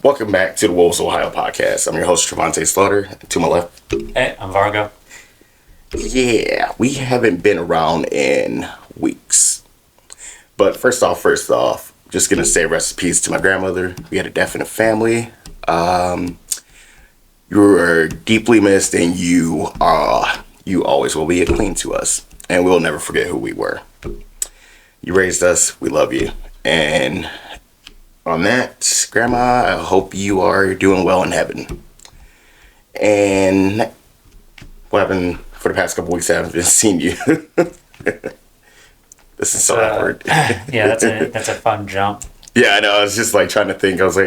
Welcome back to the Wolves Ohio podcast. I'm your host, Trevante Slaughter. To my left. Hey, I'm Vargo. Yeah, we haven't been around in weeks. But first off, just going to say rest in peace to my grandmother. We had a death in the family. You were deeply missed, and you always will be a queen to us. And we'll never forget who we were. You raised us. We love you. And on that, Grandma, I hope you are doing well in heaven. And what happened for the past couple weeks? I haven't seen you. This is so awkward. Yeah, that's a fun jump. Yeah, I know. I was just like trying to think. I was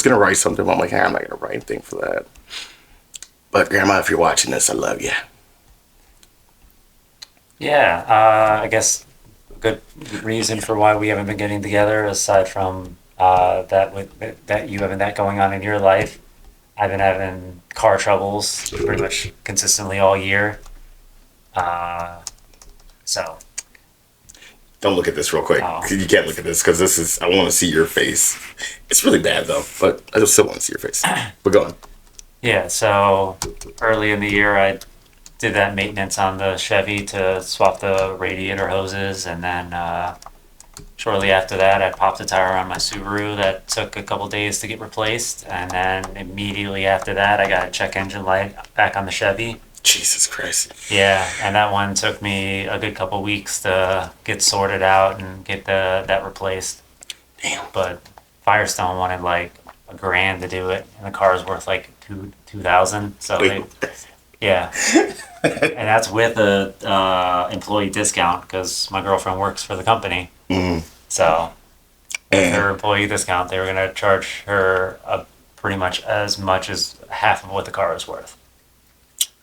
gonna write something, but I'm like, hey, I'm not gonna write anything for that. But Grandma, if you're watching this, I love you. Yeah, I guess a good reason for why we haven't been getting together, aside from that you having that going on in your life. I've been having car troubles pretty much consistently all year. So. Don't look at this real quick. Oh. You can't look at this because I want to see your face. It's really bad though, but I just still want to see your face. But go on. Yeah, so early in the year I did that maintenance on the Chevy to swap the radiator hoses, and then shortly after that I popped a tire on my Subaru that took a couple days to get replaced, and then immediately after that I got a check engine light back on the Chevy. Jesus Christ. Yeah, and that one took me a good couple weeks to get sorted out and get that replaced. Damn. But Firestone wanted like $1,000 to do it, and the car is worth like $2,000. So yeah, and that's with a employee discount because my girlfriend works for the company. Mm. So with her employee discount, they were gonna charge her pretty much as half of what the car is worth.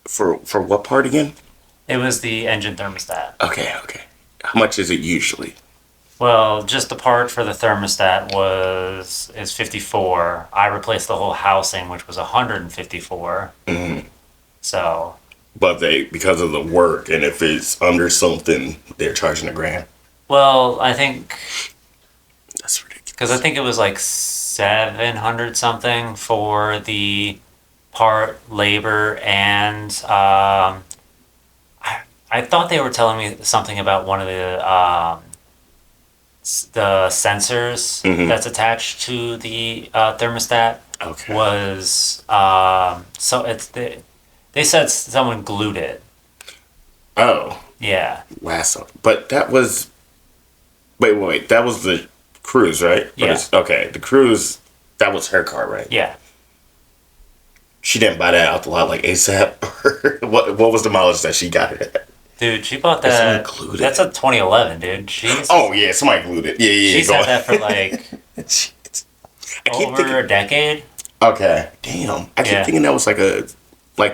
For what part again? It was the engine thermostat. Okay. How much is it usually? Well, just the part for the thermostat is $54. I replaced the whole housing, which was $154. Mm. So. But because of the work, and if it's under something, they're charging $1,000. Well, I think. That's ridiculous. Because I think it was like 700 something for the part, labor, and I thought they were telling me something about one of the sensors that's attached to the thermostat. Okay. Was they said someone glued it. Oh. Yeah. Lasso. But that was. Wait. That was the Cruise, right? Yeah. Okay. The Cruise. That was her car, right? Yeah. She didn't buy that out the lot like ASAP. What was the mileage that she got it at? Dude, she bought that. That's a 2011, dude. Oh yeah, somebody glued it. Yeah. She's had that for like over a decade. Okay, damn. I keep thinking that was like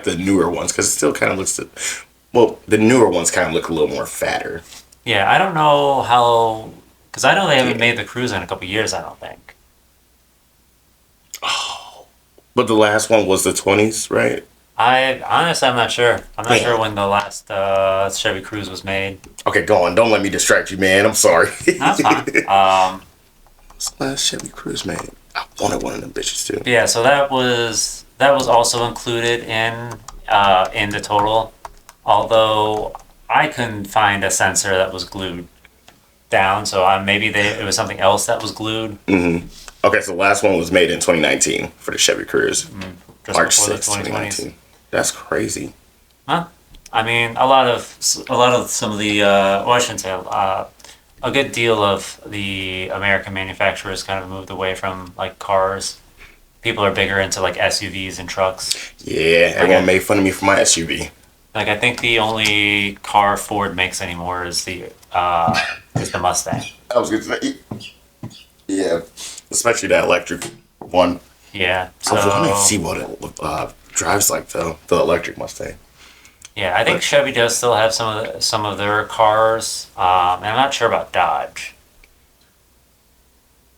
the newer ones because it still kind of looks. The newer ones kind of look a little more fatter. Yeah, I don't know how, because I know they haven't made the Cruise in a couple years. I don't think. But the last one was the 20s, right? I'm not sure. I'm not sure when the last Chevy Cruze was made. Okay, go on. Don't let me distract you, man. I'm sorry. That's fine. What's the last Chevy Cruze made? I wanted one of them bitches too. Yeah, so that was also included in the total. Although I couldn't find a sensor that was glued down, so maybe it was something else that was glued. Mm-hmm. Okay, so the last one was made in 2019 for the Chevy Cruze. March 6th, 2019. That's crazy. Huh? I mean, a lot of some of the I shouldn't say a good deal of the American manufacturers kind of moved away from like cars. People are bigger into like SUVs and trucks. Yeah, everyone made fun of me for my SUV. Like I think the only car Ford makes anymore is the Mustang. I was gonna say, yeah, especially that electric one. Yeah, so I want to see what it drives like though, the electric Mustang. Yeah, I think Chevy does still have some of their cars, and I'm not sure about Dodge.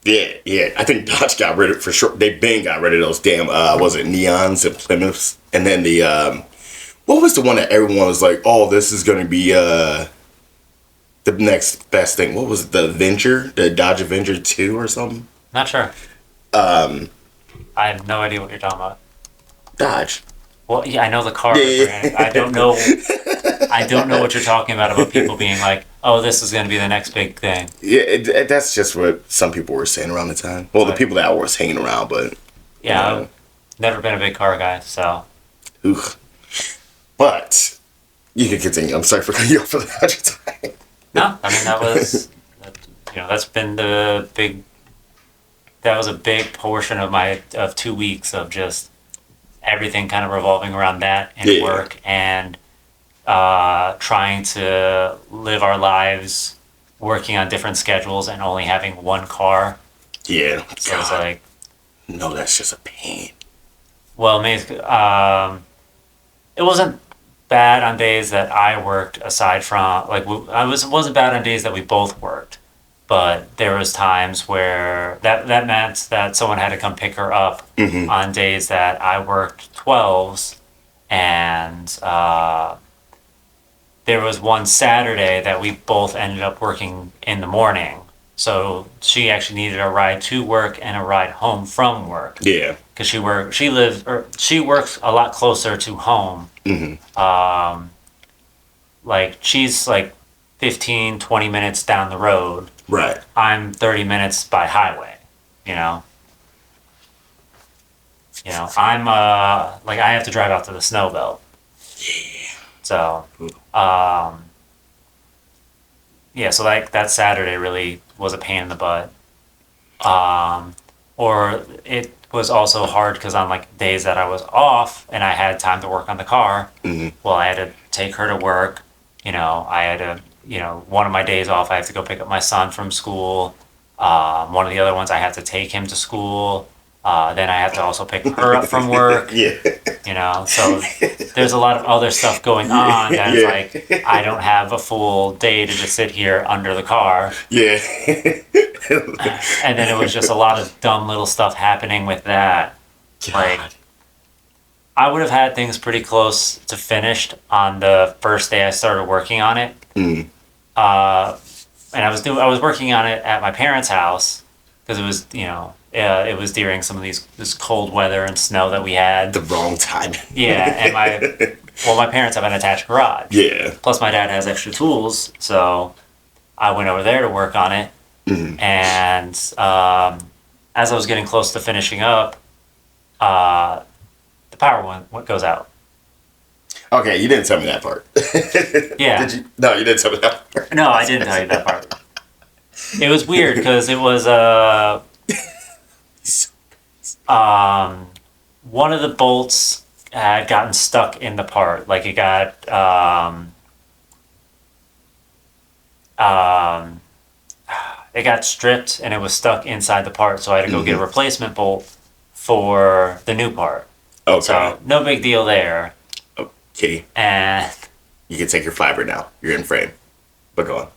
Yeah. I think Dodge got rid of for sure. They got rid of those damn was it Neons and Plymouths, and then the what was the one that everyone was like, oh, this is gonna be the next best thing. What was it, the Avenger, the Dodge Avenger 2 or something? Not sure. I have no idea what you're talking about. Dodge. Well, yeah, I know the car Yeah. brand. I don't know. I don't know what you're talking about people being like, "Oh, this is going to be the next big thing." Yeah, that's just what some people were saying around the time. Well, the Right. people that I was hanging around, but Yeah, you know, I've never been a big car guy, so ugh. But you can continue. I'm sorry for cutting you off for the 100th time. no. I mean, that's been the big. That was a big portion of my 2 weeks of just everything kind of revolving around that and Yeah. work and trying to live our lives working on different schedules and only having one car. Yeah. So it's God. like, No, that's just a pain. well, maybe it wasn't bad on days that I worked aside from like it wasn't bad on days that we both worked, but there was times where that meant that someone had to come pick her up Mm-hmm. on days that I worked 12s and there was one Saturday that we both ended up working in the morning. So she actually needed a ride to work and a ride home from work Yeah. because she works a lot closer to home. Mm-hmm. Like she's like 15, 20 minutes down the road. Right. I'm 30 minutes by highway, you know. I'm like I have to drive out to the snow belt. So, yeah, so like that Saturday really was a pain in the butt. Or it was also hard because on like days that I was off and I had time to work on the car, Mm-hmm. well, I had to take her to work. I had to, one of my days off, I have to go pick up my son from school. One of the other ones, I have to take him to school. Then I have to also pick her up from work. Yeah. So there's a lot of other stuff going on that Yeah. it's like I don't have a full day to just sit here under the car. Yeah. And then it was just a lot of dumb little stuff happening with that. Like, God. I would have had things pretty close to finished on the first day I started working on it. Mm. And I was working on it at my parents' house because it was, it was during some of this cold weather and snow that we had. The wrong time. Yeah, and my parents have an attached garage. Yeah. Plus, my dad has extra tools, so I went over there to work on it. Mm. And as I was getting close to finishing up, the power goes out. Okay, you didn't tell me that part. Yeah. Did you? No, you didn't tell me that part. No, I didn't tell you that part. It was weird because it was one of the bolts had gotten stuck in the part. Like it got it got stripped and it was stuck inside the part, so I had to go get a replacement bolt for the new part. Okay. So no big deal there. Kitty, And you can take your fiber now. You're in frame. But go on.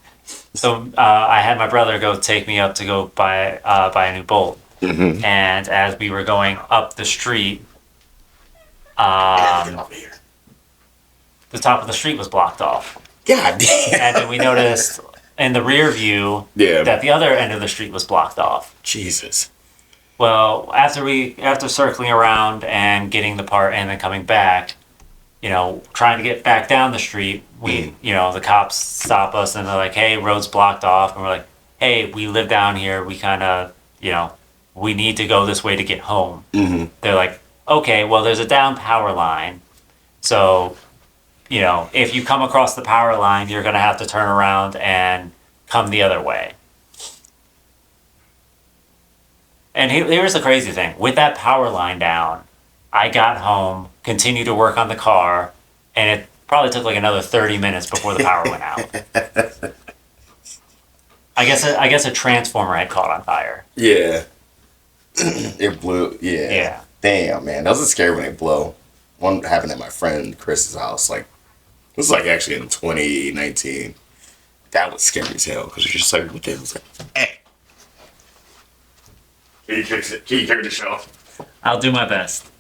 so I had my brother go take me up to go buy a new bolt. Mm-hmm. And as we were going up the street, Over here. the top of the street was blocked off. God damn. And then we noticed in the rear view Yeah. that the other end of the street was blocked off. Jesus. Well, after circling around and getting the part and then coming back, trying to get back down the street, the cops stop us and they're like, "Hey, road's blocked off." And we're like, "Hey, we live down here. We kind of, we need to go this way to get home." Mm-hmm. They're like, "Okay, well, there's a down power line. So, if you come across the power line, you're going to have to turn around and come the other way." And here's the crazy thing. With that power line down, I got home, continued to work on the car, and it probably took like another 30 minutes before the power went out. I guess a transformer had caught on fire. Yeah. It blew. Yeah. Yeah. Damn, man. Those are scary when they blow. One happened at my friend Chris's house. Like, it was like actually in 2019. That was scary as hell because you're just like, what the hell? It's like, hey. Can you fix it? Can you turn the show? I'll do my best.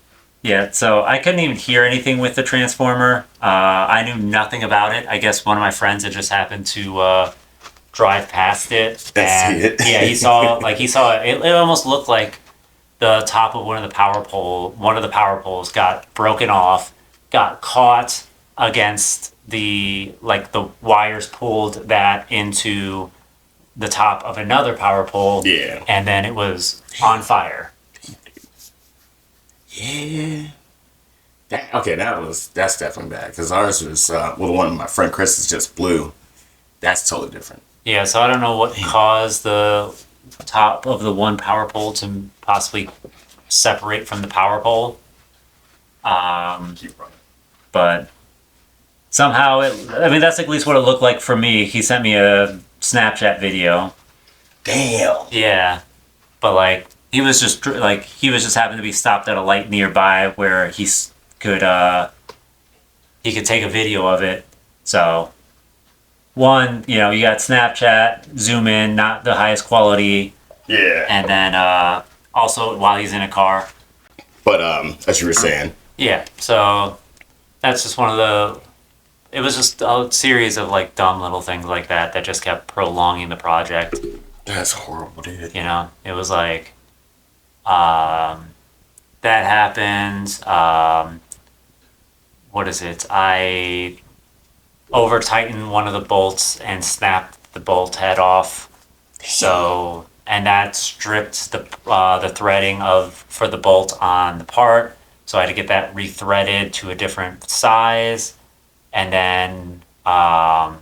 Yeah, so I couldn't even hear anything with the transformer. I knew nothing about it. I guess one of my friends had just happened to drive past it. And see it. Yeah, he saw it. It almost looked like the top of one of the power poles got broken off, got caught against the wires pulled that into the top of another power pole. Yeah. And then it was on fire. Yeah. That's definitely bad because ours was well, the one my friend Chris is just blue. That's totally different. Yeah, so I don't know what caused the top of the one power pole to possibly separate from the power pole. But somehow that's at least what it looked like for me. He sent me a Snapchat video. Damn. Yeah. But like he was just happened to be stopped at a light nearby where could take a video of it. So one, you got Snapchat, zoom in, not the highest quality. Yeah. And then also while he's in a car. But as you were saying. Yeah. So that's just it was just a series of like dumb little things like that just kept prolonging the project. That's horrible, dude. It was like that happened. What is it? I over tightened one of the bolts and snapped the bolt head off. So, and that stripped the threading for the bolt on the part. So I had to get that rethreaded to a different size. And then I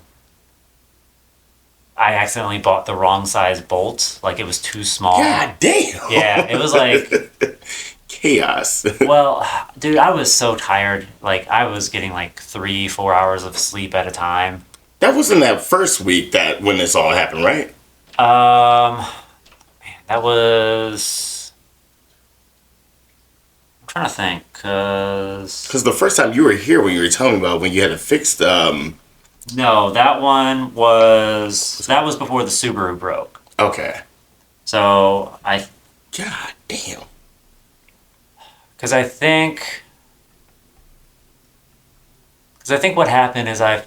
accidentally bought the wrong size bolt. Like it was too small. God damn. Yeah, it was like chaos. Well, dude, I was so tired. Like I was getting like 3-4 hours of sleep at a time. That wasn't that first week when this all happened, right? Man, that was. I'm trying to think, because the first time you were here when you were telling me about when you had it fixed. No, that was before the Subaru broke. Okay. So God damn. Because I think what happened is I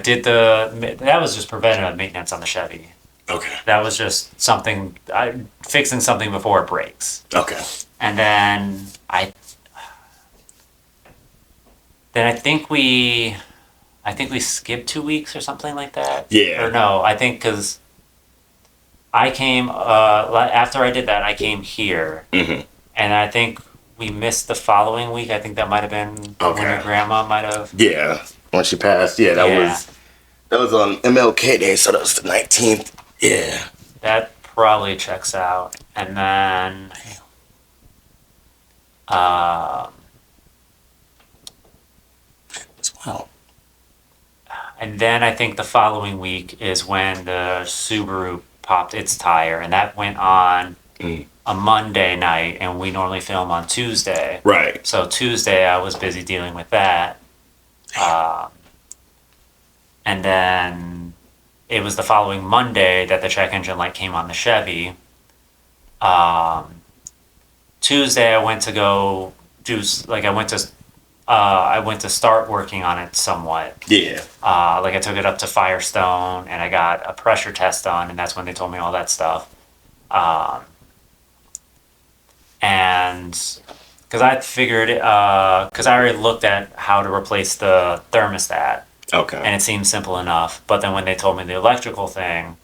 did that was just preventative maintenance on the Chevy. Okay. That was just fixing something before it breaks. Okay. And then I think we skipped 2 weeks or something like that. Yeah. Or no, I think because I came after I did that, I came here, Mm-hmm. and I think we missed the following week. I think that might have been when your grandma might have. Yeah, when she passed. Yeah, that was on MLK Day, so that was the 19th. Yeah. That probably checks out, and then. Wow. And then I think the following week is when the Subaru popped its tire, and that went on a Monday night, and we normally film on Tuesday. Right. So Tuesday I was busy dealing with that. And then it was the following Monday that the check engine light came on the Chevy. Tuesday I went to go I went to start working on it somewhat. Yeah. I took it up to Firestone and I got a pressure test done, and that's when they told me all that stuff. And because I figured, because I already looked at how to replace the thermostat. Okay. And it seemed simple enough. But then when they told me the electrical thing,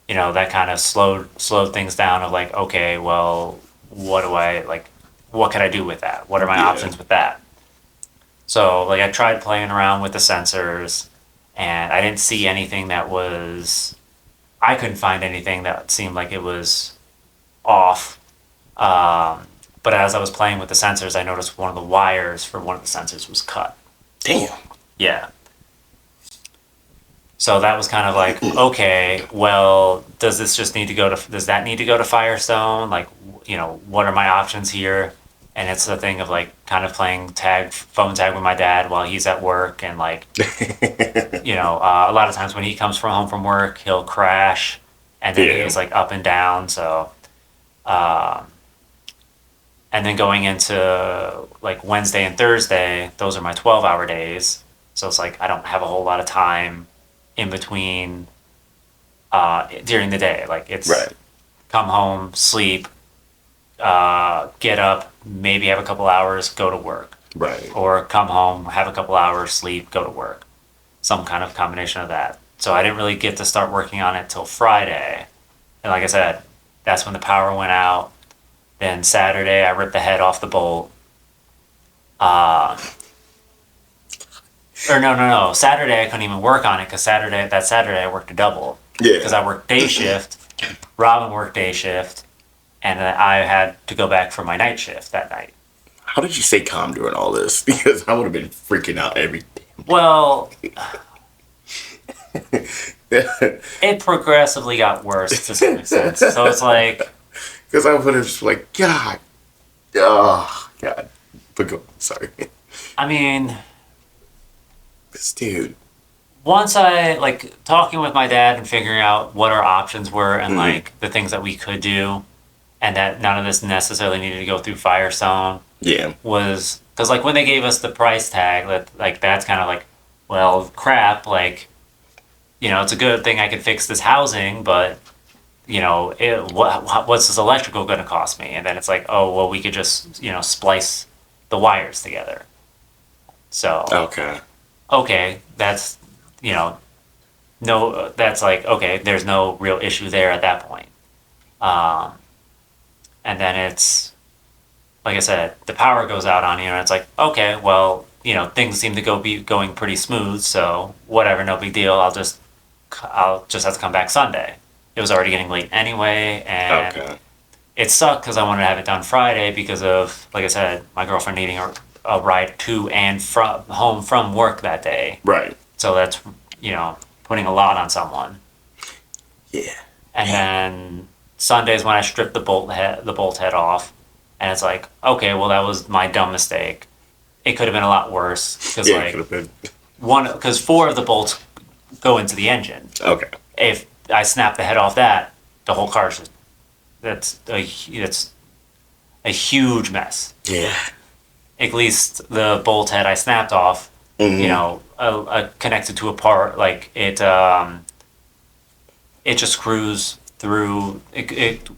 that kind of slowed things down of like, okay, well, what can I do with that? What are my options with that? So, I tried playing around with the sensors, and I didn't see anything I couldn't find anything that seemed like it was off. But as I was playing with the sensors, I noticed one of the wires for one of the sensors was cut. Damn. Yeah. So that was kind of like, okay, well, does that need to go to Firestone? What are my options here? And it's the thing of kind of playing phone tag with my dad while he's at work, and a lot of times when he comes home from work, he'll crash, and then he is up and down. So, and then going into Wednesday and Thursday, those are my 12-hour days. So it's I don't have a whole lot of time in between during the day. It's right. Come home, sleep, get up, maybe have a couple hours, go to work, Right. or come home, have a couple hours, sleep, go to work. Some kind of combination of that. So I didn't really get to start working on it till Friday. And like I said, that's when the power went out. Then Saturday, I ripped the head off the bolt. Or no. Saturday, I couldn't even work on it because that Saturday, I worked a double. Yeah. Because I worked day shift, Robin worked day shift, and then I had to go back for my night shift that night. How did you stay calm during all this? Because I would have been freaking out every Well, it progressively got worse to some extent. So it's like, because I would have just like, God, oh, God. But go, sorry. I mean, This dude. once I like talking with my dad and figuring out what our options were and like the things that we could do, and that none of this necessarily needed to go through Firestone Yeah. was because like when they gave us the price tag, that like that's kind of like, well, crap, like, it's a good thing I can fix this housing, but what's this electrical going to cost me? And then it's like, oh well, we could just splice the wires together. So Okay. okay, that's no, that's like okay, there's no real issue there at that point. Um, and then it's like I said, the power goes out on you, and it's like okay, well, things seem to be going pretty smooth, so whatever, no big deal. I'll just have to come back Sunday. It was already getting late anyway, and Okay. it sucked because I wanted to have it done Friday because of, like I said, my girlfriend needing a ride to and from home from work that day. Right. So that's putting a lot on someone. Yeah. And then Sunday's when I stripped the bolt head off, and it's like okay, well that was my dumb mistake. It could have been a lot worse because Yeah, it could have been. because four of the bolts go into the engine. Okay. If I snap the head off that, the whole car's just it's a huge mess. Yeah. At least the bolt head I snapped off, connected to a part like it just screws through. It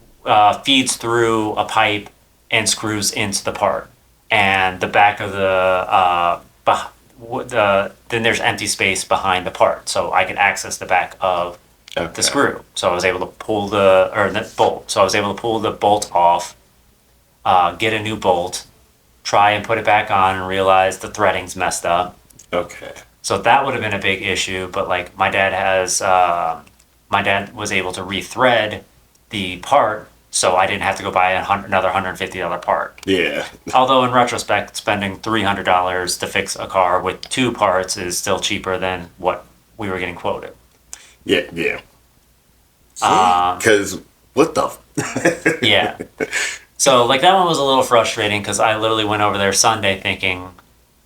feeds through a pipe and screws into the part, and the back of then there's empty space behind the part, so I can access the back of Okay. the screw. So I was able to pull the bolt. So I was able to pull the bolt off, get a new bolt, try and put it back on, and realize the threading's messed up. Okay. So that would have been a big issue. But like my dad was able to rethread the part, so I didn't have to go buy another $150 part. Yeah. Although in retrospect, spending $300 to fix a car with two parts is still cheaper than what we were getting quoted. Yeah. Yeah. Because what the? Yeah. So like that one was a little frustrating because I literally went over there Sunday thinking,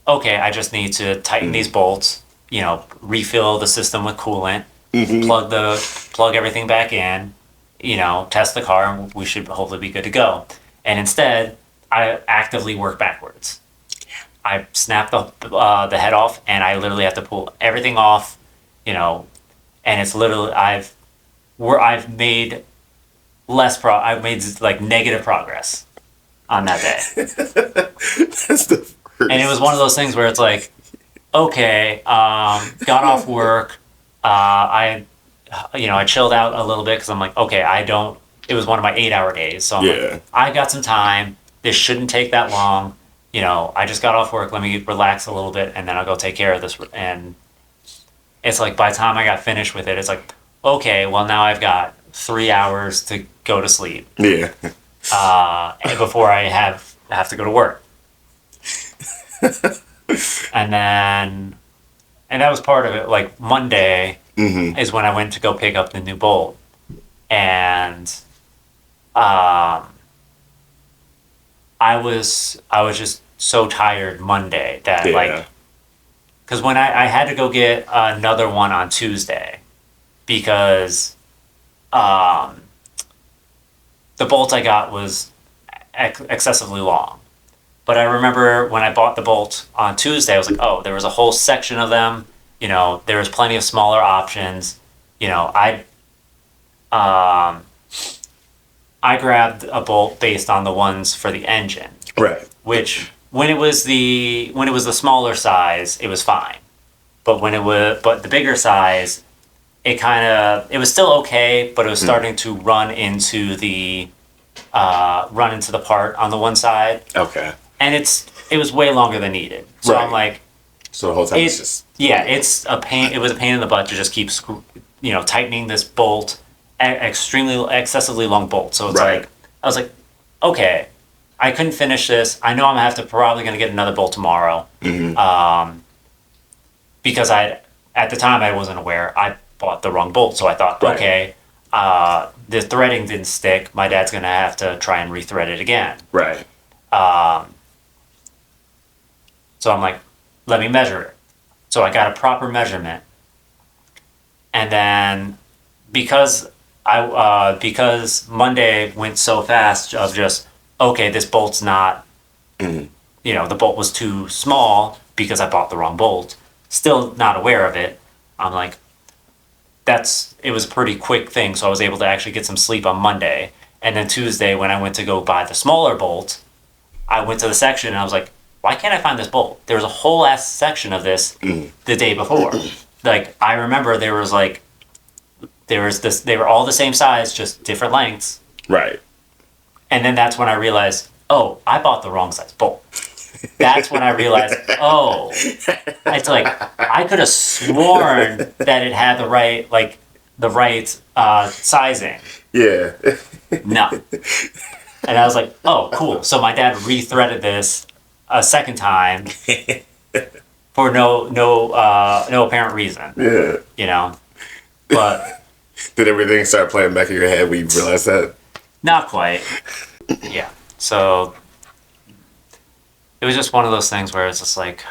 okay, I just need to tighten these bolts, refill the system with coolant, plug everything back in, test the car, and we should hopefully be good to go. And instead, I actively work backwards. I snap the head off, and I literally have to pull everything off, and it's literally I've made I've made like negative progress on that day. That's the first. And it was one of those things where it's like, okay, got off work, I chilled out a little bit because I'm like, okay, it was one of my 8-hour days, so I'm like, I got some time. This shouldn't take that long. I just got off work. Let me relax a little bit, and then I'll go take care of this. And it's like by the time I got finished with it, it's like, okay, well now I've got 3 hours to go to sleep. Yeah. Before I have to go to work. And that was part of it. Like Monday is when I went to go pick up the new bolt, and I was just so tired Monday that like, because when I had to go get another one on Tuesday because the bolt I got was excessively long. But I remember when I bought the bolt on Tuesday, I was like, oh, there was a whole section of them. There was plenty of smaller options. I grabbed a bolt based on the ones for the engine, Right. which when it was the smaller size, it was fine. But the bigger size, it was still okay, but it was starting to run into the part on the one side, Okay. and it was way longer than needed. So I'm Right. like, So the whole time it's just yeah, it's a pain. It was a pain in the butt to just keep tightening this bolt, extremely excessively long bolt. So it's Right. like I was like, okay, I couldn't finish this. I know I'm gonna have to probably gonna get another bolt tomorrow. Because at the time I wasn't aware. I bought the wrong bolt, so I thought, Right. okay, the threading didn't stick. My dad's gonna have to try and rethread it again. right. So I'm like, let me measure it. So I got a proper measurement, and then because because Monday went so fast of just okay, this bolt's not, the bolt was too small because I bought the wrong bolt. Still not aware of it. I'm like, it was a pretty quick thing, so I was able to actually get some sleep on Monday. And then Tuesday, when I went to go buy the smaller bolt, I went to the section and I was like, why can't I find this bolt? There was a whole ass section of this the day before. Like, I remember there was this, they were all the same size, just different lengths. Right. And then that's when I realized, oh, I bought the wrong size bolt. That's when I realized, oh, it's like I could have sworn that it had the right sizing. Yeah. No. And I was like, oh, cool. So my dad rethreaded this a second time for no apparent reason, Yeah. But Did everything start playing back in your head when you realized that? not quite. Yeah. So it was just one of those things where it's just like,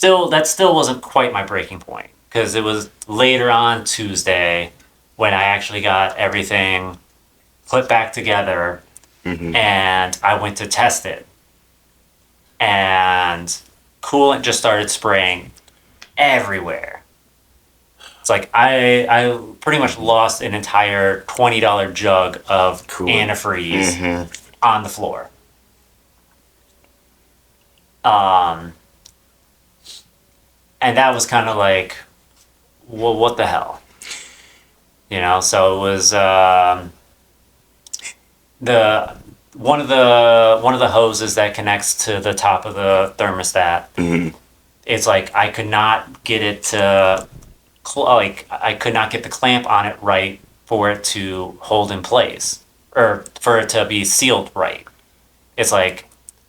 that still wasn't quite my breaking point, because it was later on Tuesday when I actually got everything put back together, and I went to test it, and coolant just started spraying everywhere. It's like I pretty much lost an entire $20 jug of antifreeze on the floor. And that was kind of like, well, what the hell, So it was the one of the hoses that connects to the top of the thermostat. It's like I could not get it to, I could not get the clamp on it right for it to hold in place, or for it to be sealed right. It's like,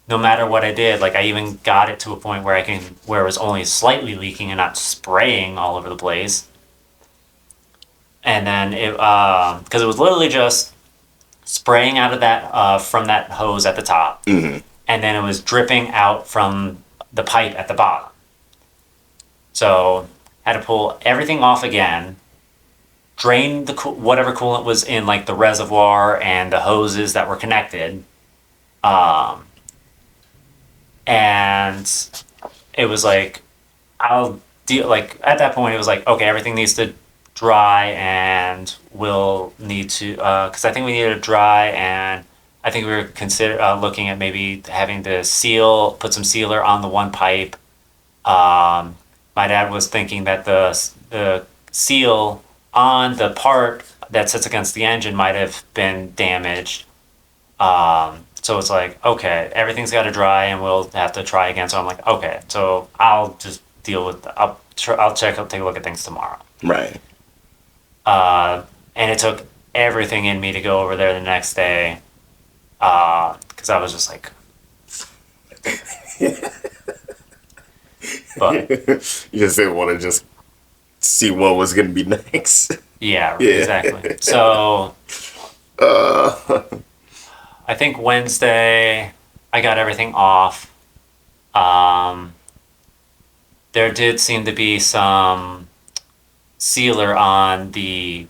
no matter what I did, like I even got it to a point where where it was only slightly leaking and not spraying all over the place. And then because it was literally just spraying out of that from that hose at the top, and then it was dripping out from the pipe at the bottom. So had to pull everything off again, drain whatever coolant was in like the reservoir and the hoses that were connected. And it was like, I'll deal, like at that point it was like, okay, everything needs to dry, and we'll need to, because I think we needed to dry, and I think we were looking at maybe having to put some sealer on the one pipe. My dad was thinking that the seal on the part that sits against the engine might have been damaged. So it's like, okay, everything's got to dry, and we'll have to try again. So I'm like, okay, so I'll just deal with. I'll take a look at things tomorrow. Right. And it took everything in me to go over there the next day, because I was just like, but You just didn't want to just see what was going to be next. yeah, exactly. So I think Wednesday I got everything off. There did seem to be some sealer on the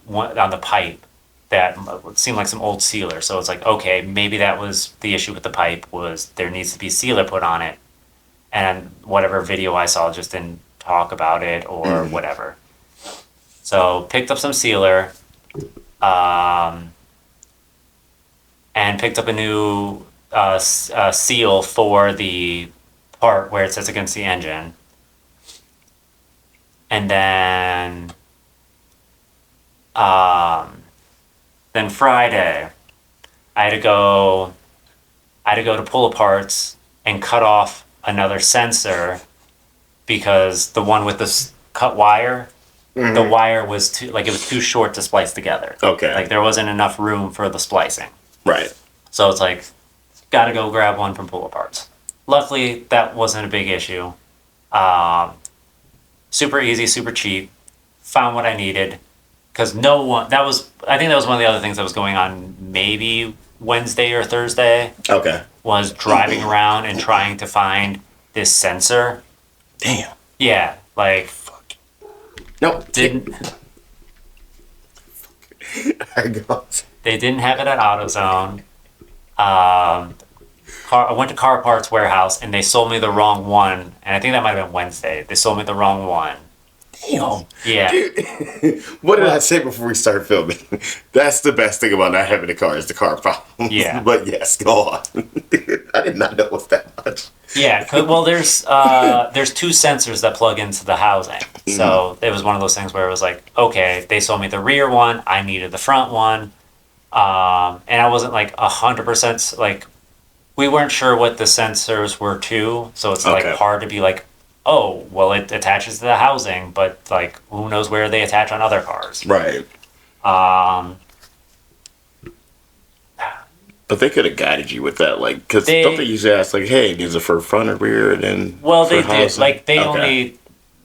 pipe that seemed like some old sealer. So it's like, okay, maybe that was the issue with the pipe, was there needs to be sealer put on it. And whatever video I saw just didn't talk about it or whatever. So picked up some sealer. and picked up a new seal for the part where it sits against the engine. And um, then Friday, I had to go. I had to go to pull aparts and cut off another sensor because the one with the cut wire, the wire was too like it was too short to splice together. Okay. Like there wasn't enough room for the splicing. Right. So it's like, got to go grab one from pull aparts. Luckily, that wasn't a big issue. Super easy, super cheap. Found what I needed because no one. That was I think that was one of the other things that was going on. Maybe Wednesday or Thursday Okay. was driving around and trying to find this sensor. Damn. Yeah, like Nope. didn't Vargo. they didn't have it at AutoZone. I went to Car Parts Warehouse and they sold me the wrong one, and I think that might have been Wednesday. They sold me the wrong one. Damn. Yeah. Dude, what did I say before we started filming? That's the best thing about not having a car is the car problem. Yeah. But yes, go on. I did not know it was that much. Yeah, well, there's two sensors that plug into the housing, so it was one of those things where it was like, okay, they sold me the rear one, I needed the front one, and I wasn't like 100% like, we weren't sure what the sensors were too, so it's like Okay. hard to be like, oh, well, it attaches to the housing, but like, who knows where they attach on other cars? Right. Um, But they could have guided you with that, like, because They- don't they usually ask, like, hey, these are for front or rear, and then well, for they did housing? like Okay.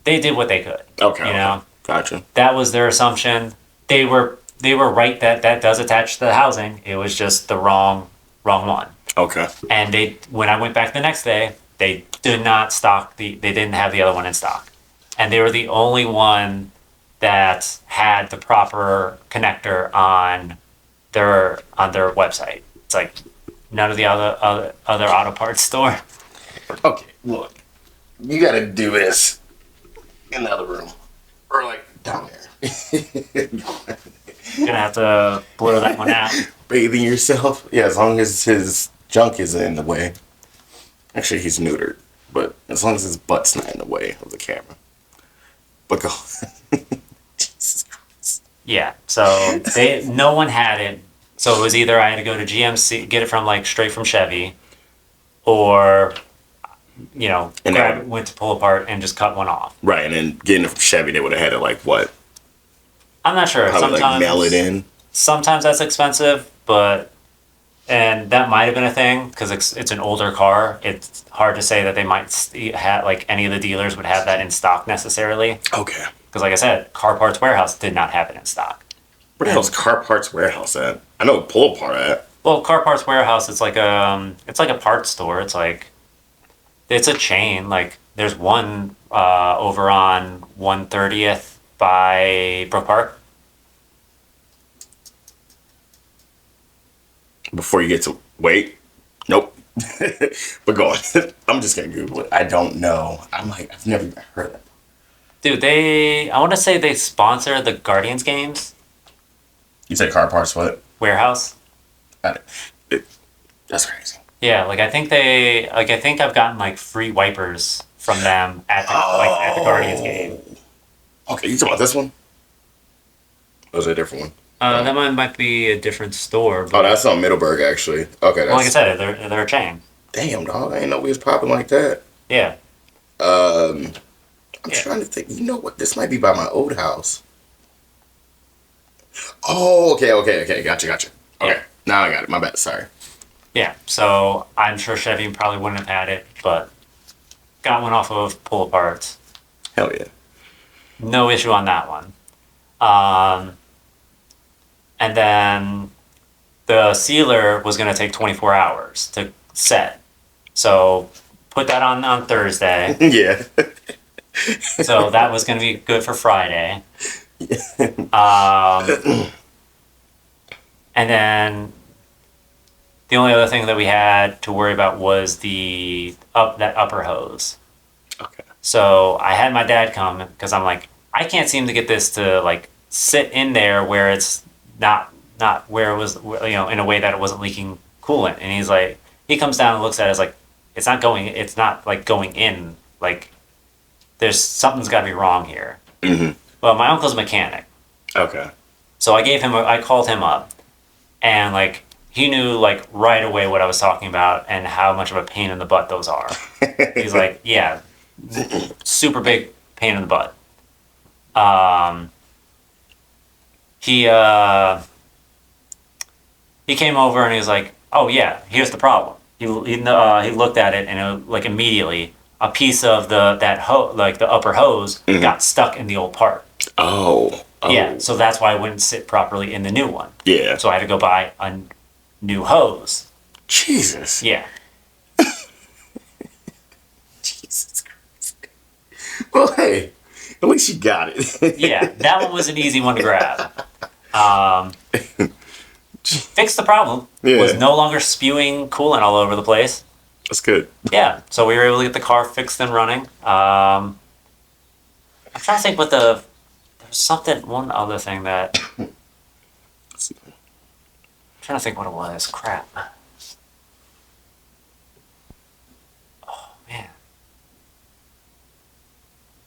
they did what they could. Okay. you okay. know. Gotcha. That was their assumption. They were right that that does attach to the housing. It was just the wrong one. Okay. And when I went back the next day, they did not stock they didn't have the other one in stock, and they were the only one that had the proper connector on their website. It's like none of the other auto parts store. Okay, look. You got to do this in the other room. Or, like, down there. You're gonna have to blur that one out. Bathing yourself? Yeah, as long as his junk isn't in the way. Actually, he's neutered. But as long as his butt's not in the way of the camera. But go. Jesus Christ. Yeah, so no one had it. So it was either I had to go to GMC, get it from like straight from Chevy, or And went to pull apart and just cut one off. Right, and then getting it from Chevy, they would have had to, like, what? I'm not sure. Probably, like, mail it in. Sometimes that's expensive, and that might have been a thing because it's an older car. It's hard to say that they might have like any of the dealers would have that in stock necessarily. Okay. Because like I said, Car Parts Warehouse did not have it in stock. Where the hell's Car Parts Warehouse at? I know Pull Apart at. Well, Car Parts Warehouse, it's like a parts store. It's a chain. Like there's one over on 130th by Brook Park. Before you get to wait, nope. But go on. I'm just gonna Google it. I don't know. I'm like, I've never even heard of it. Dude, I want to say they sponsor the Guardians games. You say Car Parts what? Warehouse. That's crazy. Yeah, like I think I've gotten like free wipers from them at the Guardians game. Okay, you talking about this one? Or was it a different one? That might be a different store. Oh, But, that's on Middleburg actually. Okay, that's well, like I said, they're a chain. damn dog. I didn't know we was popping like that. Yeah. I'm Yeah. trying to think. You know what? This might be by my old house. Oh, okay. Gotcha. Okay, Yeah. now I got it. My bad. Sorry. Yeah. So I'm sure Chevy probably wouldn't have had it, but got one off of Pull Apart. Hell yeah. No issue on that one. And then the sealer was going to take 24 hours to set. So put that on Thursday. Yeah. So that was going to be good for Friday. And then the only other thing that we had to worry about was that upper hose. Okay. So I had my dad come because I'm like, I can't seem to get this to like sit in there where it's not not where it was, in a way that it wasn't leaking coolant. And he's like, he comes down and looks at it, it's like, it's not like going in, like, there's something's got to be wrong here. Mm-hmm. Well, my uncle's a mechanic. Okay. So I called him up, and like he knew like right away what I was talking about and how much of a pain in the butt those are. He's like, yeah, super big pain in the butt. He came over and he was like, oh yeah, here's the problem. He looked at it and like immediately a piece of the upper hose got stuck in the old part. Oh. Yeah, so that's why it wouldn't sit properly in the new one. Yeah. So I had to go buy a new hose. Jesus. Yeah. Jesus Christ. Well, hey, at least you got it. Yeah, that one was an easy one to grab. Fixed the problem. Yeah. Was no longer spewing coolant all over the place. That's good. Yeah, so we were able to get the car fixed and running. I'm trying to think what there was one other thing that... I'm trying to think what it was. Crap. Oh, man.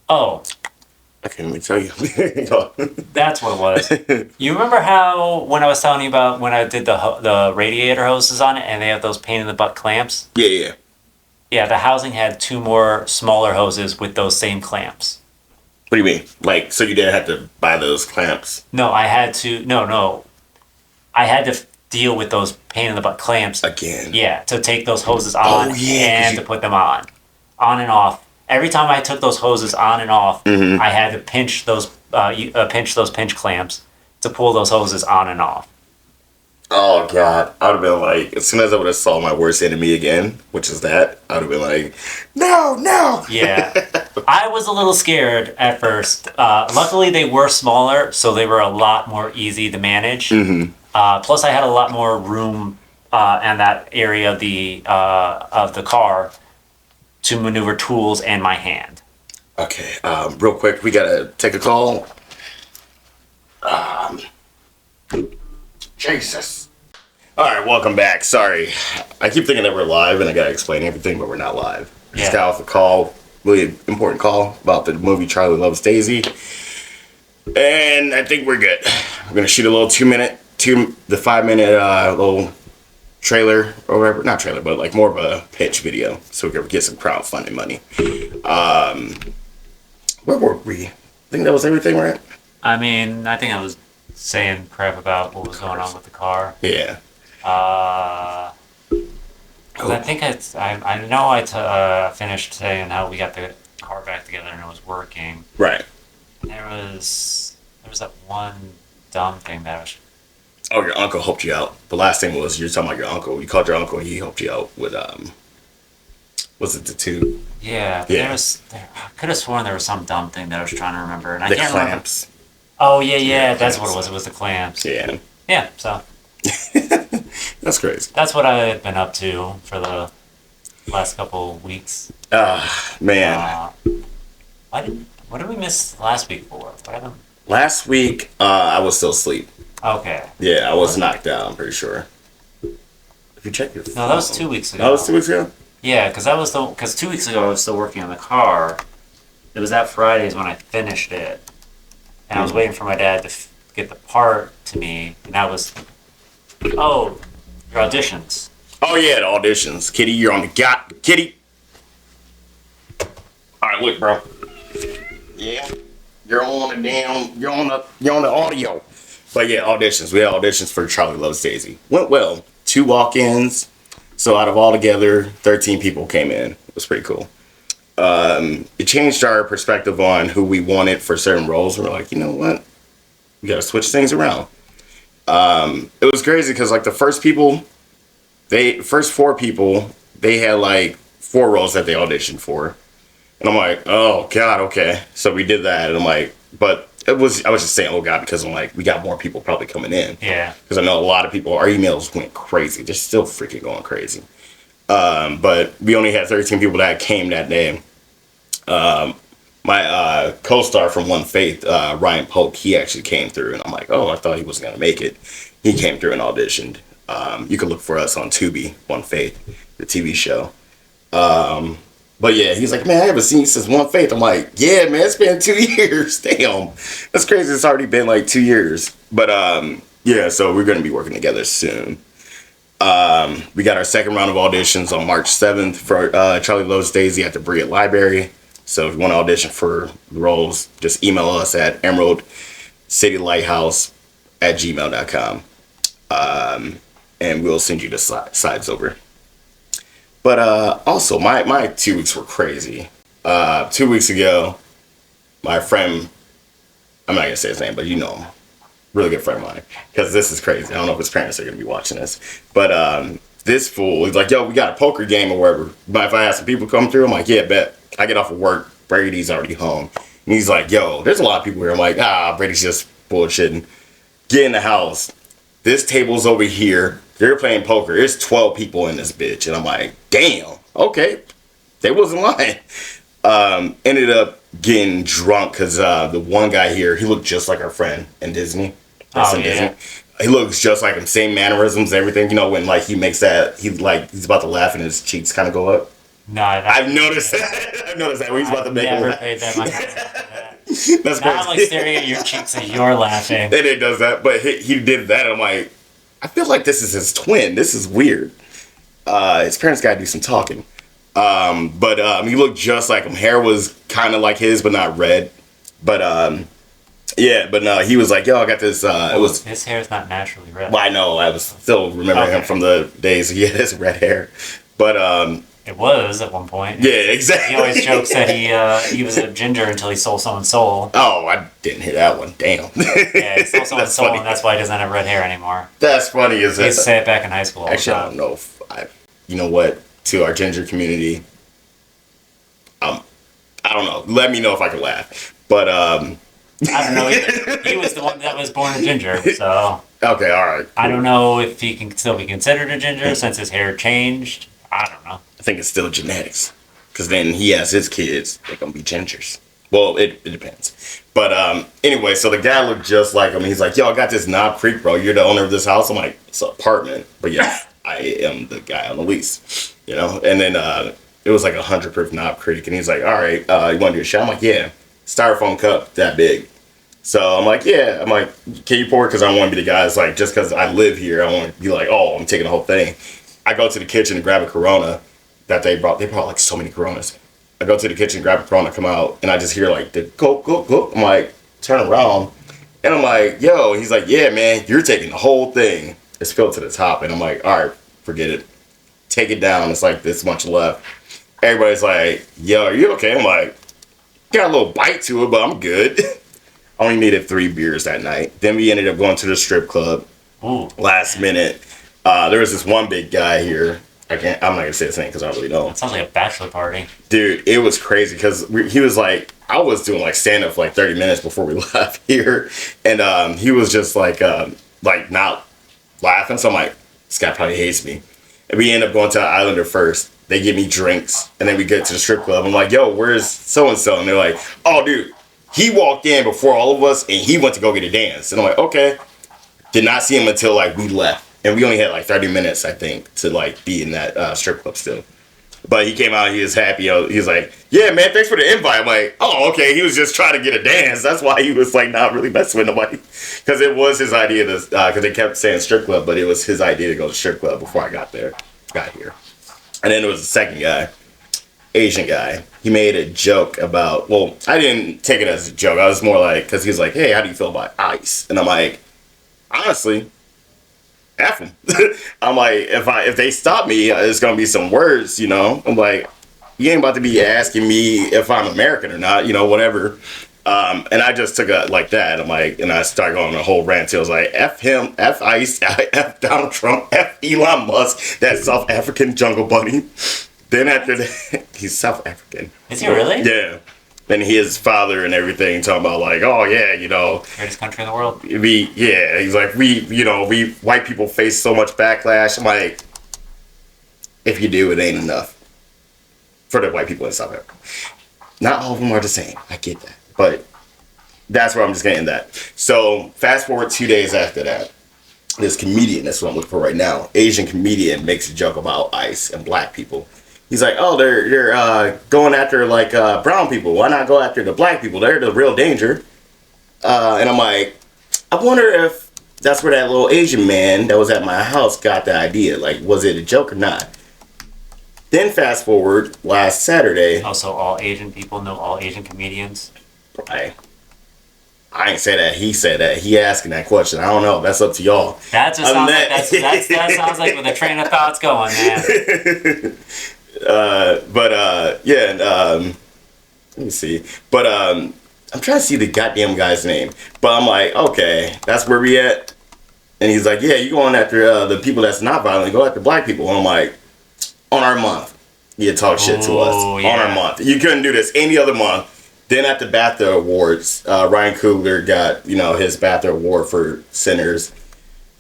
Oh, I can't even tell you. that's what it was. You remember how when I was telling you about when I did the radiator hoses on it and they have those pain in the butt clamps? Yeah. Yeah, the housing had 2 more smaller hoses with those same clamps. What do you mean? Like, so you didn't have to buy those clamps? No, I had to. No. I had to deal with those pain in the butt clamps Again. Yeah, to take those hoses on and to put them on and off. Every time I took those hoses on and off, I had to pinch those pinch clamps to pull those hoses on and off. Oh, God. I would have been like, as soon as I would have saw my worst enemy again, which is that, I would have been like, no. Yeah. I was a little scared at first. Luckily, they were smaller, so they were a lot more easy to manage. Plus, I had a lot more room in that area of the car to maneuver tools and my hand. Okay, real quick, we gotta take a call. Jesus. All right, welcome back. Sorry, I keep thinking that we're live and I gotta explain everything, but we're not live. Just got off a call, really important call about the movie Charlie Loves Daisy, and I think we're good. We're gonna shoot a little 5-minute little trailer or whatever, not trailer, but like more of a pitch video, so we can get some crowdfunding money. Where were we? I think that was everything, right? I mean, I think I was saying crap about what was going on with the car. Yeah. I think I know I finished saying how we got the car back together and it was working. Right. There was that one dumb thing that was. Oh, your uncle helped you out. The last thing was, you're talking about your uncle. You called your uncle and he helped you out with, was it the tube? Yeah. I could have sworn there was some dumb thing that I was trying to remember. And I can't clamps. remember. Oh, yeah, that's what it was. It was the clamps. Yeah. Yeah, so. That's crazy. That's what I've been up to for the last couple of weeks. Man. What did we miss last week for? What happened? Last week, I was still asleep. Okay. Yeah, I was knocked out, I'm pretty sure. If you check your phone. No, that was 2 weeks ago. That was 2 weeks ago? Yeah, because 2 weeks ago I was still working on the car. It was that Fridays when I finished it. And I was waiting for my dad to get the part to me. And that was, your auditions. Oh, yeah, the auditions. Kitty, you're on the Kitty. All right, look, bro. Yeah. You're on the audio. But yeah, auditions. We had auditions for Charlie Loves Daisy. Went well. 2 walk-ins. So out of all together, 13 people came in. It was pretty cool. It changed our perspective on who we wanted for certain roles. We're like, you know what? We got to switch things around. It was crazy because like the first 4 people, they had like 4 roles that they auditioned for. And I'm like, oh God, okay. So we did that. And I'm like, but I was just saying, oh God, because I'm like, we got more people probably coming in. Yeah. Because I know a lot of people, our emails went crazy. They're still freaking going crazy. But we only had 13 people that came that day. My co-star from One Faith, Ryan Polk, he actually came through. And I'm like, oh, I thought he wasn't going to make it. he came through and auditioned. You can look for us on Tubi, One Faith, the TV show. But yeah, he's like, man, I haven't seen you since One Faith. I'm like, yeah, man, it's been 2 years. Damn, that's crazy. It's already been like 2 years. But yeah, so we're gonna be working together soon. We got our second round of auditions on March 7th for Charlie Loves Daisy at the Brigham Library. So if you want to audition for the roles, just email us at emeraldcitylighthouse@gmail.com. And we'll send you the slides over. But also, my 2 weeks were crazy. 2 weeks ago, my friend, I'm not going to say his name, but you know him, really good friend of mine, because this is crazy. I don't know if his parents are going to be watching this. But this fool, he's like, yo, we got a poker game or whatever. But if I have some people come through, I'm like, yeah, bet. I get off of work, Brady's already home. And he's like, yo, there's a lot of people here. I'm like, Brady's just bullshitting. Get in the house. This table's over here. They're playing poker. There's 12 people in this bitch. And I'm like, damn, okay. They wasn't lying. Ended up getting drunk because the one guy here, he looked just like our friend in Disney. Yeah. He looks just like him, same mannerisms, everything. You know, when like he makes that, he's about to laugh and his cheeks kind of go up. No, I've noticed that. I've noticed that when he's about to make it. Never paid that much attention to that. That's Now I'm crazy. like staring at your cheeks as you're laughing. And it does that, but he did that. And I'm like, I feel like this is his twin. This is weird. His parents got to do some talking. But he looked just like him. Hair was kind of like his, but not red. But yeah, but no, he was like, yo, I got this. It was. His hair is not naturally red. Well, I know. I was still remembering him from the days he had his red hair. But it was at one point. yeah, exactly. He always jokes that he was a ginger until he stole someone's soul. Oh, I didn't hear that one. Damn. Yeah, he stole someone's That's soul, funny. and that's why he doesn't have red hair anymore. That's funny, is He it? used to say it back in high school all the Actually, I time. don't know if you know what, to our ginger community, I don't know. Let me know if I can laugh. But I don't know either. He was the one that was born a ginger, so okay, all right. I don't know if he can still be considered a ginger since his hair changed. I don't know. I think it's still genetics, because then he has his kids. They're gonna be gingers. Well, it depends. But anyway, so the guy looked just like him. He's like, yo, I got this Knob Creek, bro. You're the owner of this house? I'm like, it's an apartment. But yeah, I am the guy on the lease, you know? And then it was like 100 proof Knob Creek. And he's like, all right, you want to do a shot? I'm like, yeah. Styrofoam cup that big. So I'm like, yeah. I'm like, can you pour it? Because I don't want to be the guy that's like, just because I live here, I want to be like, oh, I'm taking the whole thing. I go to the kitchen and grab a Corona that they brought. They brought like so many Coronas. I go to the kitchen, grab a Corona, come out, and I just hear like the go, go, go. I'm like, turn around. And I'm like, yo, he's like, yeah, man, you're taking the whole thing. It's filled to the top. And I'm like, all right, forget it. Take it down. It's like this much left. Everybody's like, yo, are you okay? I'm like, got a little bite to it, but I'm good. Only needed 3 beers that night. Then we ended up going to the strip club. Ooh. Last minute. There was this one big guy here. I'm not gonna say his name because I don't really know him. That sounds like a bachelor party. Dude, it was crazy because he was like, I was doing like stand up for like 30 minutes before we left here, and he was just like not laughing. So I'm like, this guy probably hates me. And we end up going to the Islander first. They give me drinks, and then we get to the strip club. I'm like, yo, where's so and so? And they're like, oh, dude, he walked in before all of us, and he went to go get a dance. And I'm like, okay. Did not see him until like we left. And we only had like 30 minutes, I think, to like be in that strip club still. But he came out, he was happy. He was like, yeah, man, thanks for the invite. I'm like, oh, okay. He was just trying to get a dance. That's why he was like not really messing with nobody. Because it was his idea to, because they kept saying strip club, but it was his idea to go to strip club before I got here. And then there was the second guy, Asian guy. He made a joke about, well, I didn't take it as a joke. I was more like, because he was like, hey, how do you feel about ice? And I'm like, honestly, F them. I'm like, if they stop me, it's gonna be some words, you know. I'm like, you ain't about to be asking me if I'm American or not, you know, whatever. And I just took it like that. I'm like, and I started going on a whole rant. I was like, F him, F Ice, F Donald Trump, F Elon Musk, that South African jungle bunny. Then after that, he's South African. Is he really? Yeah. And his father and everything talking about like, oh yeah, you know, Greatest country in the world. he's like, we white people face so much backlash. I'm like, if you do, it ain't enough for the white people in South Africa. Not all of them are the same. I get that, but that's where I'm just getting that. So fast forward 2 days after that, this comedian, that's what I'm looking for right now, Asian comedian, makes a joke about ICE and black people. He's like, oh, they're going after like brown people. Why not go after the black people? They're the real danger. And I'm like, I wonder if that's where that little Asian man that was at my house got the idea. Like, was it a joke or not? Then fast forward last Saturday. Also, all Asian people know all Asian comedians. I ain't say that. He said that. He asking that question. I don't know. That's up to y'all. That just sounds like that sounds like where the train of thought's going, man. Let me see. But I'm trying to see the goddamn guy's name. But I'm like, okay, that's where we at. And he's like, yeah, you going after the people that's not violent. Go after black people. And I'm like, on our month, you talk shit to us. Yeah. On our month. You couldn't do this any other month. Then at the BAFTA Awards, Ryan Coogler got, his BAFTA Award for Sinners.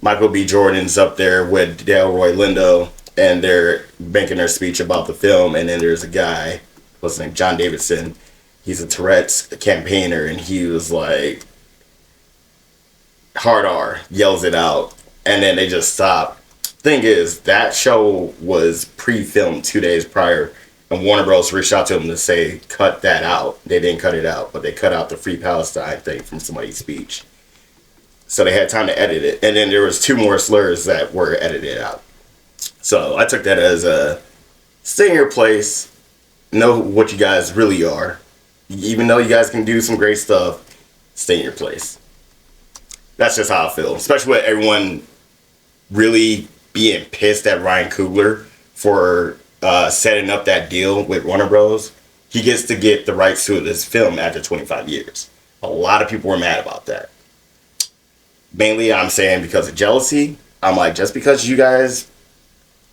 Michael B. Jordan's up there with Delroy Lindo, and they're making their speech about the film. And then there's a guy, what's his name, John Davidson. He's a Tourette's campaigner, and he was like, hard R, yells it out, and then they just stop. Thing is, that show was pre-filmed 2 days prior, and Warner Bros. Reached out to them to say, cut that out. They didn't cut it out, but they cut out the Free Palestine thing from somebody's speech. So they had time to edit it, and then there was 2 more slurs that were edited out. So I took that as a stay in your place, know what you guys really are. Even though you guys can do some great stuff, stay in your place. That's just how I feel, especially with everyone really being pissed at Ryan Coogler for setting up that deal with Warner Bros. He gets to get the rights to this film after 25 years. A lot of people were mad about that. Mainly, I'm saying because of jealousy. I'm like, just because you guys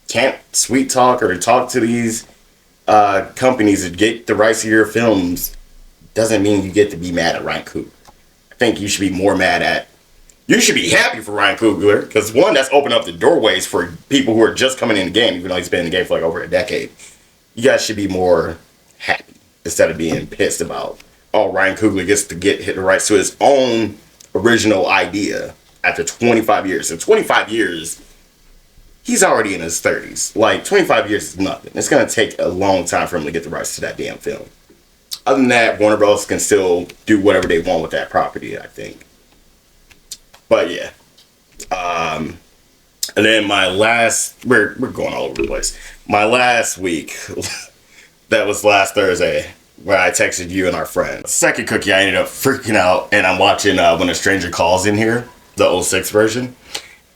can't sweet talk or talk to these companies to get the rights to your films doesn't mean you get to be mad at Ryan Coogler. I think you should be more mad at. You should be happy for Ryan Coogler, because one, that's opened up the doorways for people who are just coming in the game, even though he's been in the game for like over a decade. You guys should be more happy instead of being pissed about, oh, Ryan Coogler gets to get the rights to his own original idea after 25 years. In 25 years, he's already in his 30s. Like, 25 years is nothing. It's going to take a long time for him to get the rights to that damn film. Other than that, Warner Bros. Can still do whatever they want with that property, I think. But yeah. And then my last, we're going all over the place. My last week, that was last Thursday, where I texted you and our friend. Second cookie, I ended up freaking out, and I'm watching When a Stranger Calls in here, the 06 version.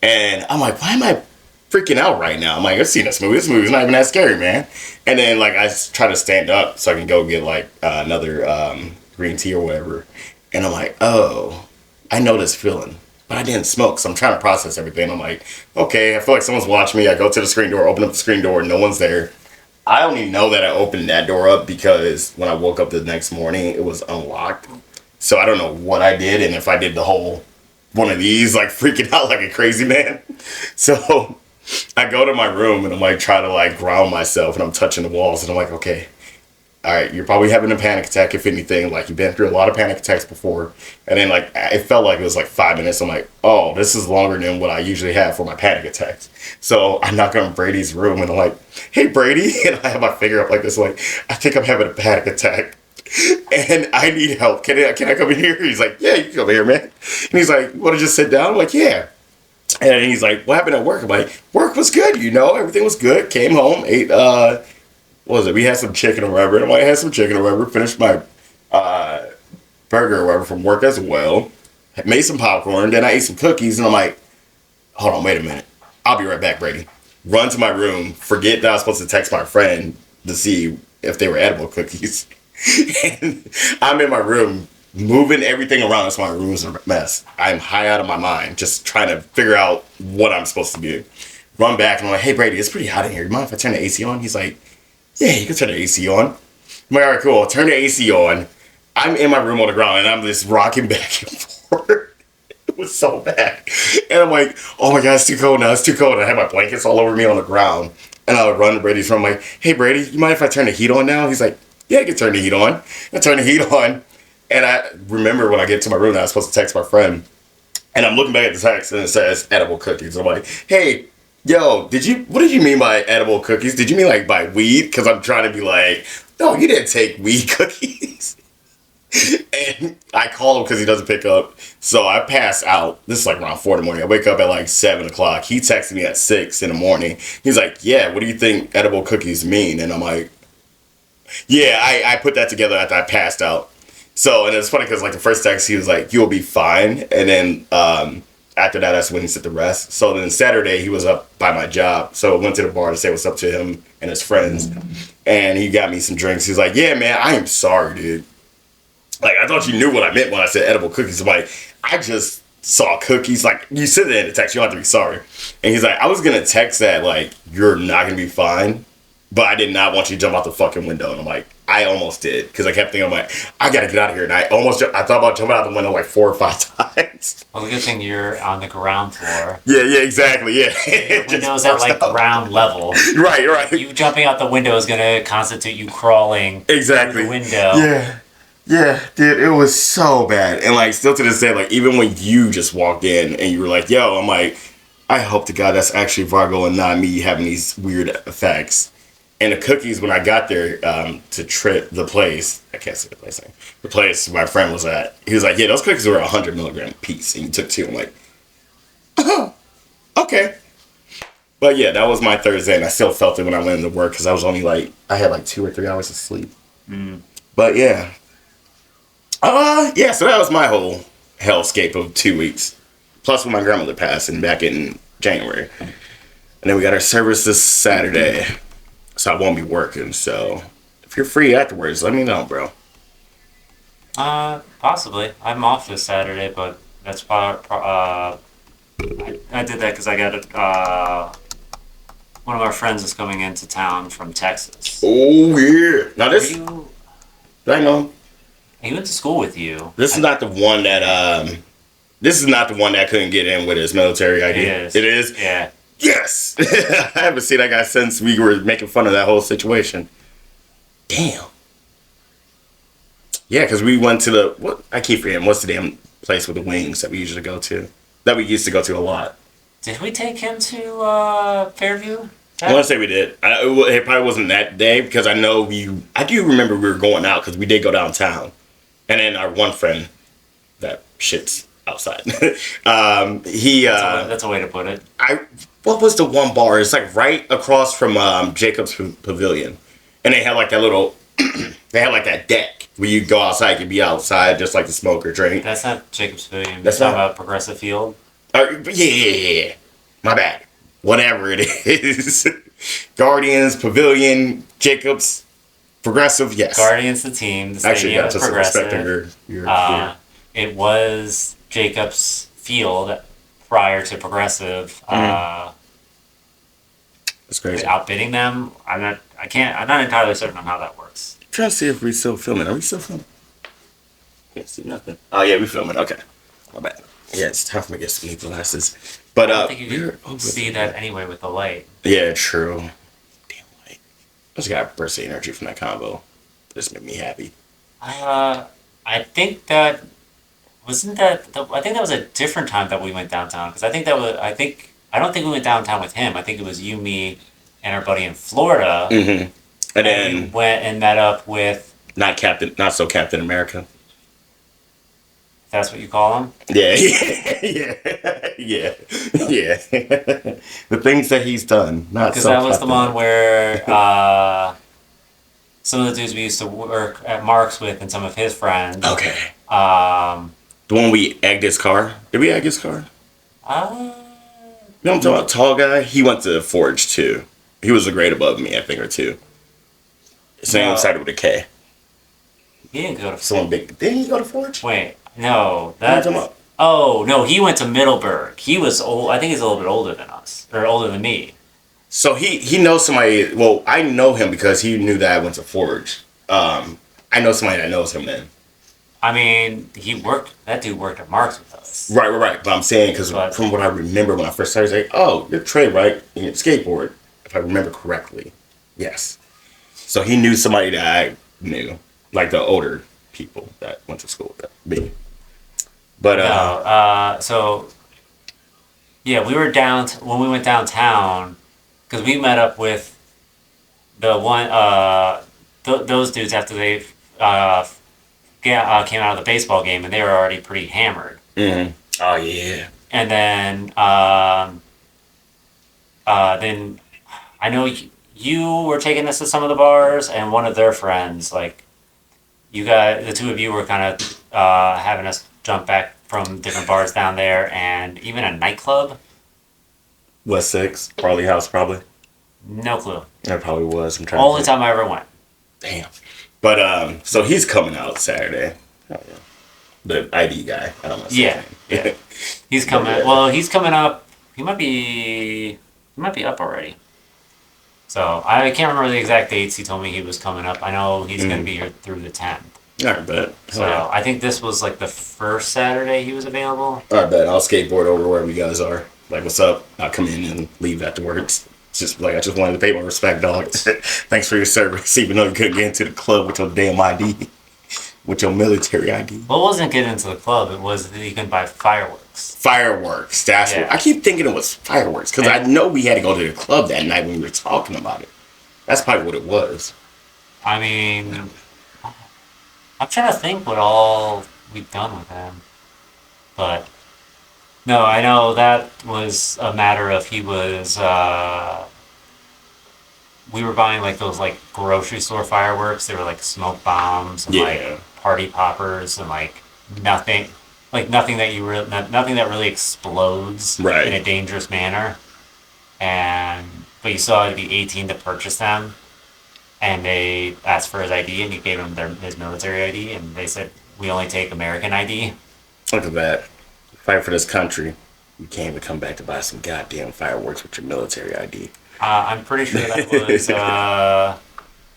And I'm like, why am I freaking out right now? I'm like, I've seen this movie. This movie's not even that scary, man. And then like I try to stand up so I can go get like another green tea or whatever. And I'm like, oh, I know this feeling. But I didn't smoke, so I'm trying to process everything. I'm like, okay, I feel like someone's watching me. I go to the screen door, open up the screen door, no one's there. I only know that I opened that door up because when I woke up the next morning, it was unlocked. So I don't know what I did, and if I did the whole one of these, like freaking out like a crazy man. So I go to my room, and I'm like trying to like ground myself, and I'm touching the walls, and I'm like, okay, all right, you're probably having a panic attack, if anything. Like, you've been through a lot of panic attacks before. And then, like, it felt like it was, like, 5 minutes. I'm like, oh, this is longer than what I usually have for my panic attacks. So I knock on Brady's room, and I'm like, hey, Brady. And I have my finger up like this, like, I think I'm having a panic attack. And I need help. Can I come in here? He's like, yeah, you can come in here, man. And he's like, you want to just sit down? I'm like, yeah. And he's like, what happened at work? I'm like, work was good, everything was good. Came home, ate, what was it? We had some chicken or whatever. And I'm like, I had some chicken or whatever. Finished my burger or whatever from work as well. Made some popcorn. Then I ate some cookies. And I'm like, hold on, wait a minute. I'll be right back, Brady. Run to my room. Forget that I was supposed to text my friend to see if they were edible cookies. And I'm in my room moving everything around. So my room's a mess. I'm high out of my mind. Just trying to figure out what I'm supposed to do. Run back. And I'm like, hey, Brady, it's pretty hot in here. You mind if I turn the AC on? He's like, yeah, you can turn the AC on. I'm like, all right, cool. I'll turn the AC on. I'm in my room on the ground, and I'm just rocking back and forth. It was so bad. And I'm like, oh my God, it's too cold now. It's too cold. And I had my blankets all over me on the ground. And I would run to Brady's room. I'm like, hey, Brady, you mind if I turn the heat on now? He's like, yeah, you can turn the heat on. I turn the heat on. And I remember when I get to my room, I was supposed to text my friend. And I'm looking back at the text and it says edible cookies. I'm like, hey, yo, what did you mean by edible cookies? Did you mean like by weed? Because I'm trying to be like, no, you didn't take weed cookies. And I call him because he doesn't pick up. So I pass out. This is like around 4 in the morning. I wake up at like 7 o'clock. He texted me at 6 in the morning. He's like, yeah, what do you think edible cookies mean? And I'm like, yeah, I put that together after I passed out. So, and it's funny because like the first text, he was like, you'll be fine. And then after that, that's when he said the rest. So then Saturday, he was up by my job. So I went to the bar to say what's up to him and his friends. And he got me some drinks. He's like, yeah, man, I am sorry, dude. Like, I thought you knew what I meant when I said edible cookies. I'm like, I just saw cookies. Like, you said that in the text. You don't have to be sorry. And he's like, I was going to text that, like, you're not going to be fine. But I did not want you to jump out the fucking window. And I'm like, I almost did. Because I kept thinking, I'm like, I got to get out of here. And I thought about jumping out the window like 4 or 5 times. Well, the good thing you're on the ground floor. Yeah, exactly. Yeah. The window's at like ground level. Right. You jumping out the window is going to constitute you crawling Exactly. through the window. Yeah, dude, it was so bad. And like, still to this day, like, even when you just walked in and you were like, yo, I'm like, I hope to God that's actually Vargo and not me having these weird effects. And the cookies, when I got there to trip the place, I can't say the place name, the place my friend was at, he was like, yeah, those cookies were 100 milligram piece. And you took 2. I'm like, oh, okay. But yeah, that was my Thursday. And I still felt it when I went into work because I was only like, I had like 2 or 3 hours of sleep. But yeah. Yeah, so that was my whole hellscape of 2 weeks. Plus when my grandmother passed and back in January. And then we got our service this Saturday. So I won't be working. So if you're free afterwards, let me know, bro. Possibly. I'm off this Saturday, but that's I did that because I got one of our friends is coming into town from Texas. Oh, yeah. Now this, I know. He went to school with you. This is not the one that couldn't get in with his military ID. It is? Yeah. Yes! I haven't seen that guy since we were making fun of that whole situation. Damn. Yeah, because we went to I keep forgetting, what's the damn place with the wings that we usually go to? That we used to go to a lot. Did we take him to Fairview? I want to say we did. It probably wasn't that day because I do remember we were going out because we did go downtown. And then our one friend that shits outside. That's a way to put it. What was the one bar? It's like right across from Jacob's Pavilion. And they had like that little, they had like that deck where you go outside, you could be outside just like to smoke or drink. That's not Jacob's Pavilion. That's talking not about Progressive Field. Yeah. My bad. Whatever it is. Guardians, Pavilion, Jacob's, Progressive, yes. Guardians, the team. The actually, stadium yeah, is just Progressive. Your It was Jacob's Field prior to Progressive. That's crazy. Outbidding them. I'm not entirely certain on how that works. I'm trying to see if we're still filming. Are we still filming? Can't see nothing. Oh yeah, we're filming. Okay. My bad. Yeah, it's tough for me to get some new glasses. But I don't think you can see that anyway with the light. Yeah, true. Damn light. I just got burst of energy from that combo. This made me happy. I think that wasn't that. I think that was a different time that we went downtown because I don't think we went downtown with him. I think it was you, me, and our buddy in Florida. Mm-hmm. And then we went and met up with not so Captain America. That's what you call him? Yeah. The things that he's done. Because that was the one where some of the dudes we used to work at Mark's with and some of his friends. Okay. The one we egged his car. Did we egg his car? You know what I'm talking about? Tall guy? He went to Forge too. He was a grade above me, I think, or 2. His name started with a K. He didn't go to Someone big. Didn't he go to Forge? Wait. No, no, he went to Middleburg. He was old. I think he's a little bit older than us, or older than me. So he knows somebody. Well, I know him because he knew that I went to Forge. I know somebody that knows him then. I mean, that dude worked at Mark's with us. Right. But I'm saying because from what I remember when I first started, like, oh, you're Trey, right? And you skateboard, if I remember correctly. Yes. So he knew somebody that I knew, like the older people that went to school with me. But No. So yeah, we were when we went downtown because we met up with the one those dudes after they uh, came out of the baseball game and they were already pretty hammered. mhm. Oh yeah. And then I know you were taking us to some of the bars, and one of their friends, like you guys, the two of you were kind of having us jump back from different bars down there, and even a nightclub. West Six, Farley House, probably. No clue. That probably was. I'm trying. Only to think. time I ever went. Damn. But so he's coming out Saturday. Oh, yeah. The ID guy. I don't know. Yeah, yeah. He's coming. Yeah. Well, he's coming up. He might be. He might be up already. So I can't remember the exact dates. He told me he was coming up. I know he's going to be here through the 10th. All right, bet. So Yeah. I think this was like the first Saturday he was available. All right, bet. I'll skateboard over wherever you guys are. Like, what's up? I'll come in and leave afterwards. It's just like I just wanted to pay my respect, dog. Thanks for your service, even though you couldn't get into the club with your damn ID, with your military ID. Well, it wasn't getting into the club. It was that you can buy fireworks. Fireworks. That's Yeah. what I keep thinking it was fireworks because I know we had to go to the club that night when we were talking about it. That's probably what it was. I mean, I'm trying to think what all we've done with him. But no, I know that was a matter of he was. We were buying like those like grocery store fireworks. They were like smoke bombs and Yeah. like party poppers and nothing, nothing that nothing that really explodes Right. in a dangerous manner. But you still had to be 18 to purchase them. And they asked for his ID, and you gave him his military ID, and they said we only take American ID. Look at that. Fight for this country. You can't even come back to buy some goddamn fireworks with your military ID. I'm pretty sure that was.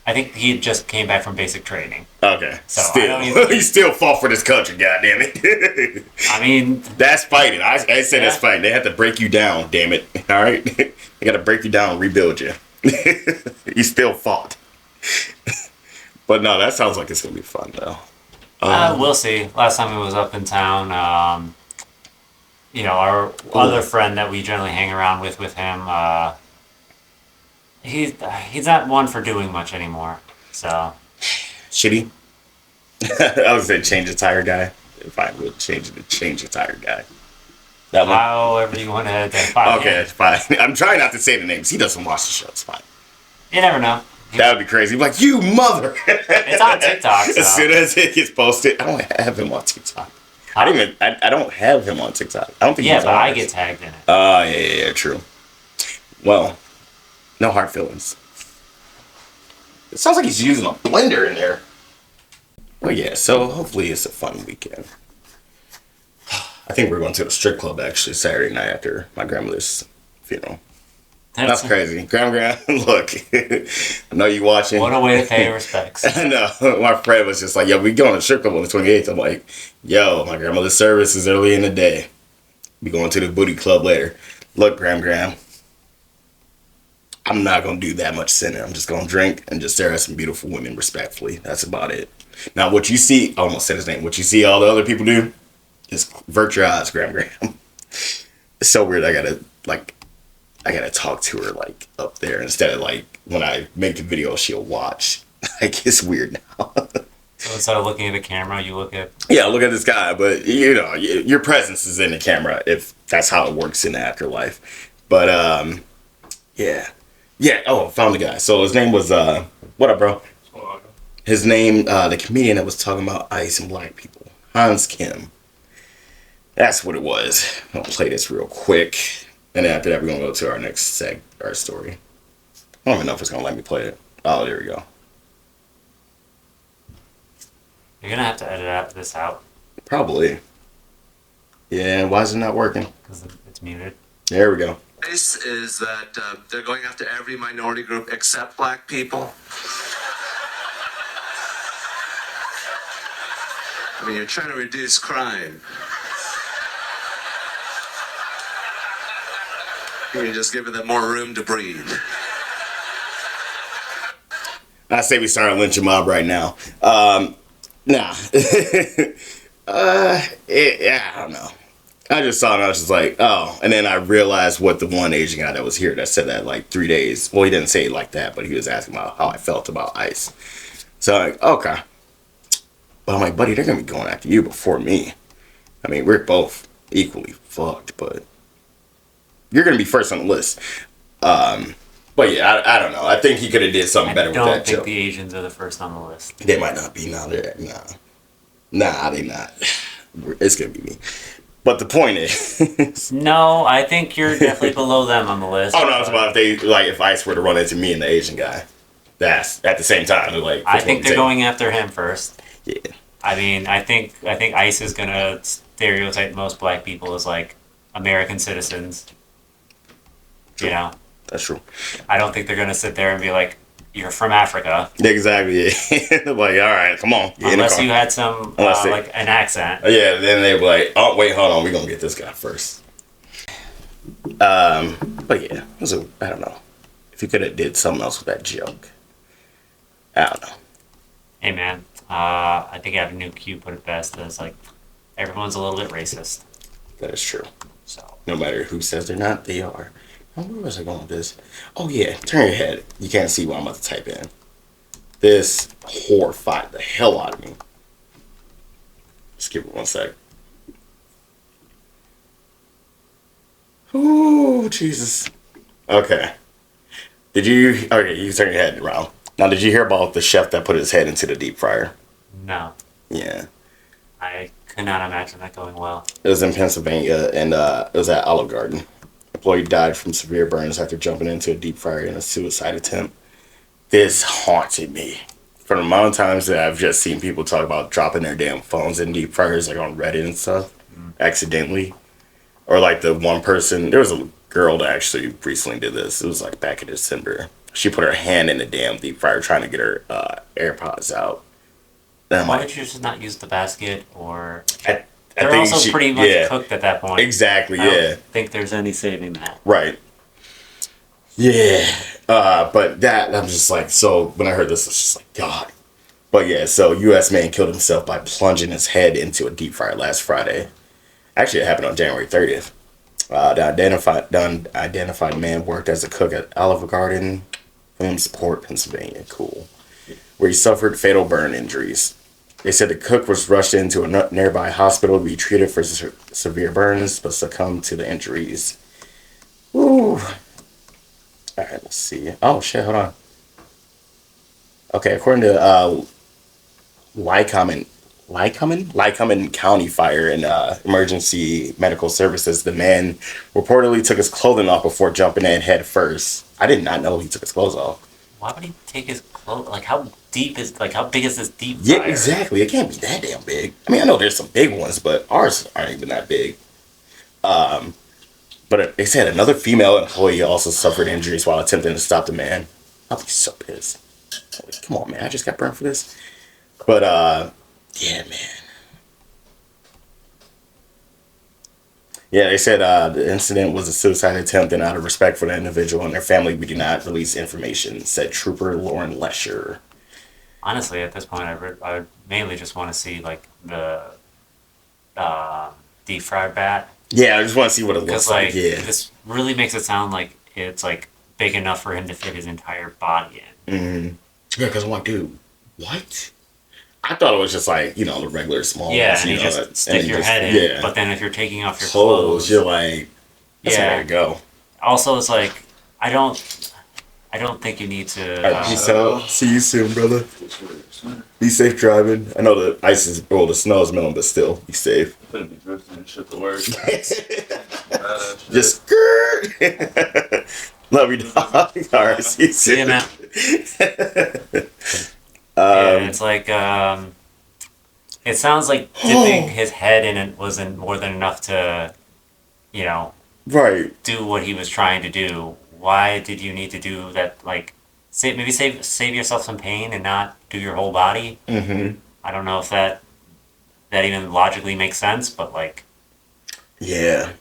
I think he just came back from basic training. Okay. So I Still, don't even- he still fought for this country. Goddamn it. I mean, That's fighting. I said that's Yeah. fighting. They have to break you down. Damn it. All right. They got to break you down and rebuild you. He still fought. But no, that sounds like it's gonna be fun though. we'll see. Last time he was up in town, our other friend that we generally hang around with him, he's not one for doing much anymore. So Shitty. I would say change the tire guy. If I would change the tire guy. That one. however you want to identify Okay, him. it's fine. I'm trying not to say the names. He doesn't watch the show. It's fine. You never know. That would be crazy. Like, you mother. It's on TikTok. So. As soon as it gets posted, I don't have him on TikTok. I don't have him on TikTok. I don't think Yeah, he's but on I ours. get tagged in it. Yeah, true. Well, no hard feelings. It sounds like he's using a blender in there. Well, yeah, so hopefully it's a fun weekend. I think we're going to the strip club actually Saturday night after my grandmother's funeral. That's crazy. Grandma, look, I know you watching. What a way to pay respects. I know. My friend was just like, yo, we going to the strip club on the 28th. I'm like, yo, my grandmother's service is early in the day. We going to the booty club later. Look, Gram, I'm not going to do that much sinning. I'm just going to drink and just stare at some beautiful women respectfully. That's about it. Now, what you see, I almost said his name, what you see all the other people do, just avert your eyes, Gram. It's so weird. I gotta talk to her like up there instead of like when I make the video she'll watch. Like, it's weird now. So instead of looking at the camera, you look at. Yeah, look at this guy, but you know, your presence is in the camera if that's how it works in the afterlife. But yeah. Oh, found the guy. So his name was what up, bro? His name, the comedian that was talking about ice and black people, Hans Kim. That's what it was. I'll play this real quick. And then after that, we're going to go to our next our story. I don't even know if it's going to let me play it. Oh, there we go. You're gonna have to edit this out Probably. Yeah, why is it not working? because it's muted. There we go. This is that they're going after every minority group except black people. I mean, you're trying to reduce crime. You're just giving them more room to breathe. I say we start a lynching mob right now. Nah. Yeah, I don't know. I just saw it and I was just like, oh. And then I realized what the one Asian guy that was here that said that like 3 days. Well, he didn't say it like that, but he was asking about how I felt about ICE. So I'm like, okay. But I'm like, buddy, they're gonna be going after you before me. I mean, we're both equally fucked, but you're gonna be first on the list. But yeah, I don't know. I think he could have did something better I with don't that think joke. the Asians are the first on the list. They might not be now. Nah, they not. It's gonna be me. But the point is, No, I think you're definitely below them on the list. oh no, it's about if ICE were to run into me and the Asian guy, that's at the same time. They're like, I which one think to they're take? going after him first. Yeah, I mean, I think ICE is gonna stereotype most black people as like American citizens. You know, that's true. I don't think they're gonna sit there and be like, "You're from Africa," Exactly. Yeah. They're like, all right, come on. Get in the unless car. you had some Unless they- like an accent. Yeah, then they were like, oh wait, hold on, we're gonna get this guy first. But yeah, it was I don't know. If you could have did something else with that joke. I don't know. Hey man, I think Avenue Q put it best as like everyone's a little bit racist. That is true. So No matter who says they're not, they are. Oh, where was I going with this? Oh yeah, turn your head. You can't see what I'm about to type in. This horrified the hell out of me. Just give it 1 sec. Oh Jesus. Okay. Okay, you turn your head around. Now, did you hear about the chef that put his head into the deep fryer? no, Yeah. I could not imagine that going well. It was in Pennsylvania, and it was at Olive Garden. Employee died from severe burns after jumping into a deep fryer in a suicide attempt. This haunted me. For the amount of times that I've just seen people talk about dropping their damn phones in deep fryers, like on Reddit and stuff, accidentally. Or like the one person, there was a girl that actually recently did this. It was like back in December. She put her hand in the damn deep fryer trying to get her AirPods out. And I'm Why like, would you just not use the basket? Or I they're think also pretty much cooked at that point. Exactly, I yeah. don't think there's any saving that. Right. Yeah. But that, I'm just like, so when I heard this, I was just like, God. But yeah, so U.S. man killed himself by plunging his head into a deep fryer last Friday. Actually, it happened on January 30th. The unidentified man worked as a cook at Olive Garden, Williamsport, Pennsylvania. Cool. Where he suffered fatal burn injuries. They said the cook was rushed into a nearby hospital to be treated for severe burns, but succumbed to the injuries. Woo. Alright, let's see. Oh, shit, hold on. Okay, according to Lycoming County Fire and Emergency Medical Services, the man reportedly took his clothing off before jumping in head first. I did not know he took his clothes off. Why would he take his clothes? Like, how big is this deep Yeah, fryer? exactly. It can't be that damn big. I mean, I know there's some big ones, but ours aren't even that big. But they said another female employee also suffered injuries while attempting to stop the man. I'll be so pissed. Like, come on, man. I just got burned for this. But, yeah, man. Yeah, they said the incident was a suicide attempt, and out of respect for the individual and their family, we do not release information, said Trooper Lauren Lesher. Honestly, at this point, I would mainly just want to see like the deep fryer bat, Yeah, I just want to see what it looks because like. like Yeah. this really makes it sound like it's like big enough for him to fit his entire body in. Mm-hmm. Yeah, because I'm like, dude, what? I thought it was just like, you know, the regular small Yeah, ones, and you you know, just stick your head in. Yeah. But then if you're taking off your Clothes, clothes, you're like, that's the way yeah. to go. Also, it's like I don't think you need to. All right, peace out. See you soon, brother. Be safe driving. I know the ice is, well, the snow is melting, but still, be safe. Couldn't be drifting and shit to work. Just skirt. Love you, dog. All right, see you See soon. ya, man. Yeah, it's like it sounds like dipping his head in it wasn't more than enough to, you know, Right. do what he was trying to do. Why did you need to do that? Like, save yourself some pain and not do your whole body. Mm-hmm. I don't know if that even logically makes sense, but like, Yeah.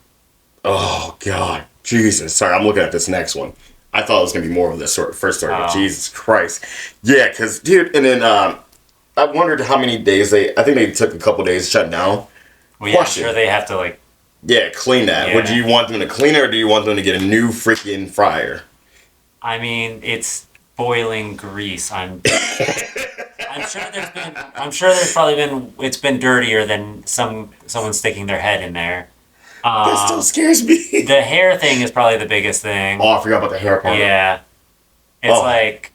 Oh, God. Jesus. Sorry, I'm looking at this next one. I thought it was going to be more of this first story, but Oh. Jesus Christ. Yeah, because, dude, and then I wondered how many days I think they took a couple days to shut down. Well, yeah, I'm Question. sure they have to like. Yeah, clean that. Yeah. Would you want them to clean it, or do you want them to get a new freaking fryer? I mean, it's boiling grease. I'm sure there's probably been. It's been dirtier than someone sticking their head in there. That still scares me. The hair thing is probably the biggest thing. Oh, I forgot about the hair part. Yeah. It's Oh. like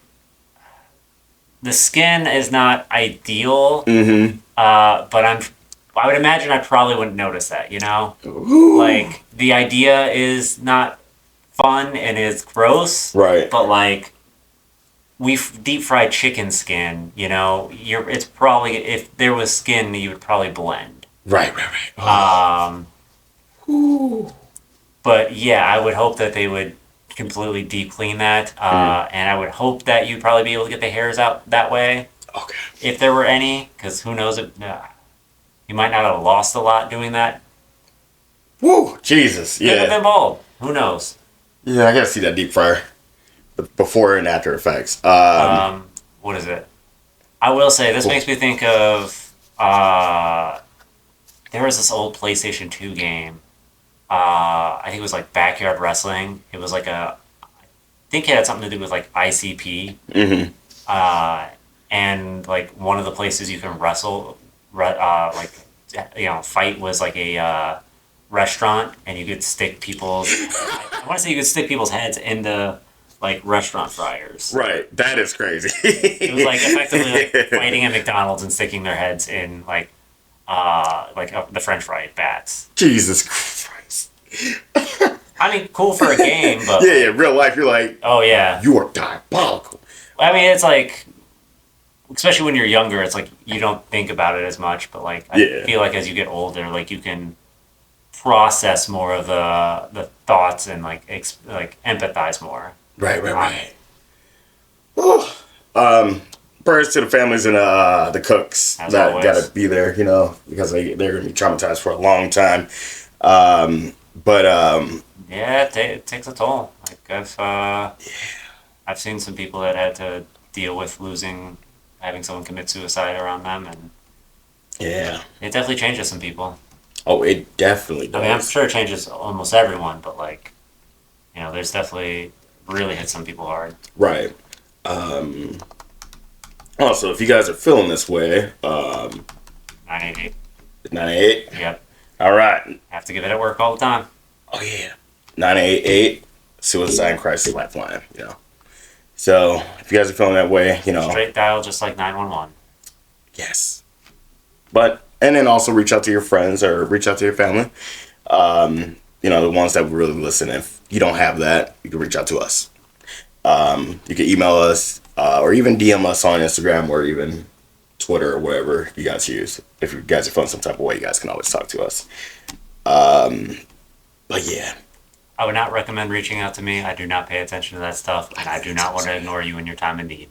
the skin is not ideal, Mm-hmm. but I would imagine I probably wouldn't notice that, you know? Ooh. Like the idea is not fun and is gross, Right. but like deep fried chicken skin, you know, it's probably if there was skin you would probably blend. Right. Oh. Ooh. But yeah, I would hope that they would completely deep clean that, and I would hope that you'd probably be able to get the hairs out that way Okay. if there were any, because who knows if you might not have lost a lot doing that. Woo. Jesus. Could have Yeah. been bald. Who knows? Yeah, I gotta see that deep fryer. Before and after effects. What is it? I will say this makes me think of there was this old PlayStation 2 game. I think it was like Backyard Wrestling. It was like I think it had something to do with like ICP. Mm-hmm. And like one of the places you can fight was like a restaurant, and you could stick people's. I want to say you could stick people's heads into like restaurant fryers. Right. That is crazy. It was like effectively like fighting at McDonald's and sticking their heads in the French fry bats. Jesus Christ. I mean, cool for a game, but Yeah, real life, you're like, oh yeah. you are diabolical. I mean, it's like, especially when you're younger, it's like you don't think about it as much. But like, I feel like as you get older, like you can process more of the thoughts and like empathize more. Right. Whew. Prayers to the families and the cooks As that always. gotta be there, you know, because they're gonna be traumatized for a long time. Yeah, it takes a toll. Like I've seen some people that had to deal with having someone commit suicide around them, and Yeah. it definitely changes some people. Oh, it definitely does. I mean, I'm sure it changes almost everyone, but like, you know, there's definitely really hit some people hard. Right. Also, if you guys are feeling this way, 988. 988. Yep. All right. Have to give it at work all the time. Oh yeah. 988 Suicide Crisis Lifeline. You know. So if you guys are feeling that way, you know. Straight dial, just like 911. Yes. And then also reach out to your friends or reach out to your family. You know, the ones that would really listen. If you don't have that, you can reach out to us. You can email us or even DM us on Instagram or even Twitter or whatever you guys use. If you guys are feeling some type of way, you guys can always talk to us. But yeah. I would not recommend reaching out to me. I do not pay attention to that stuff, and I do not want to ignore you in your time of need.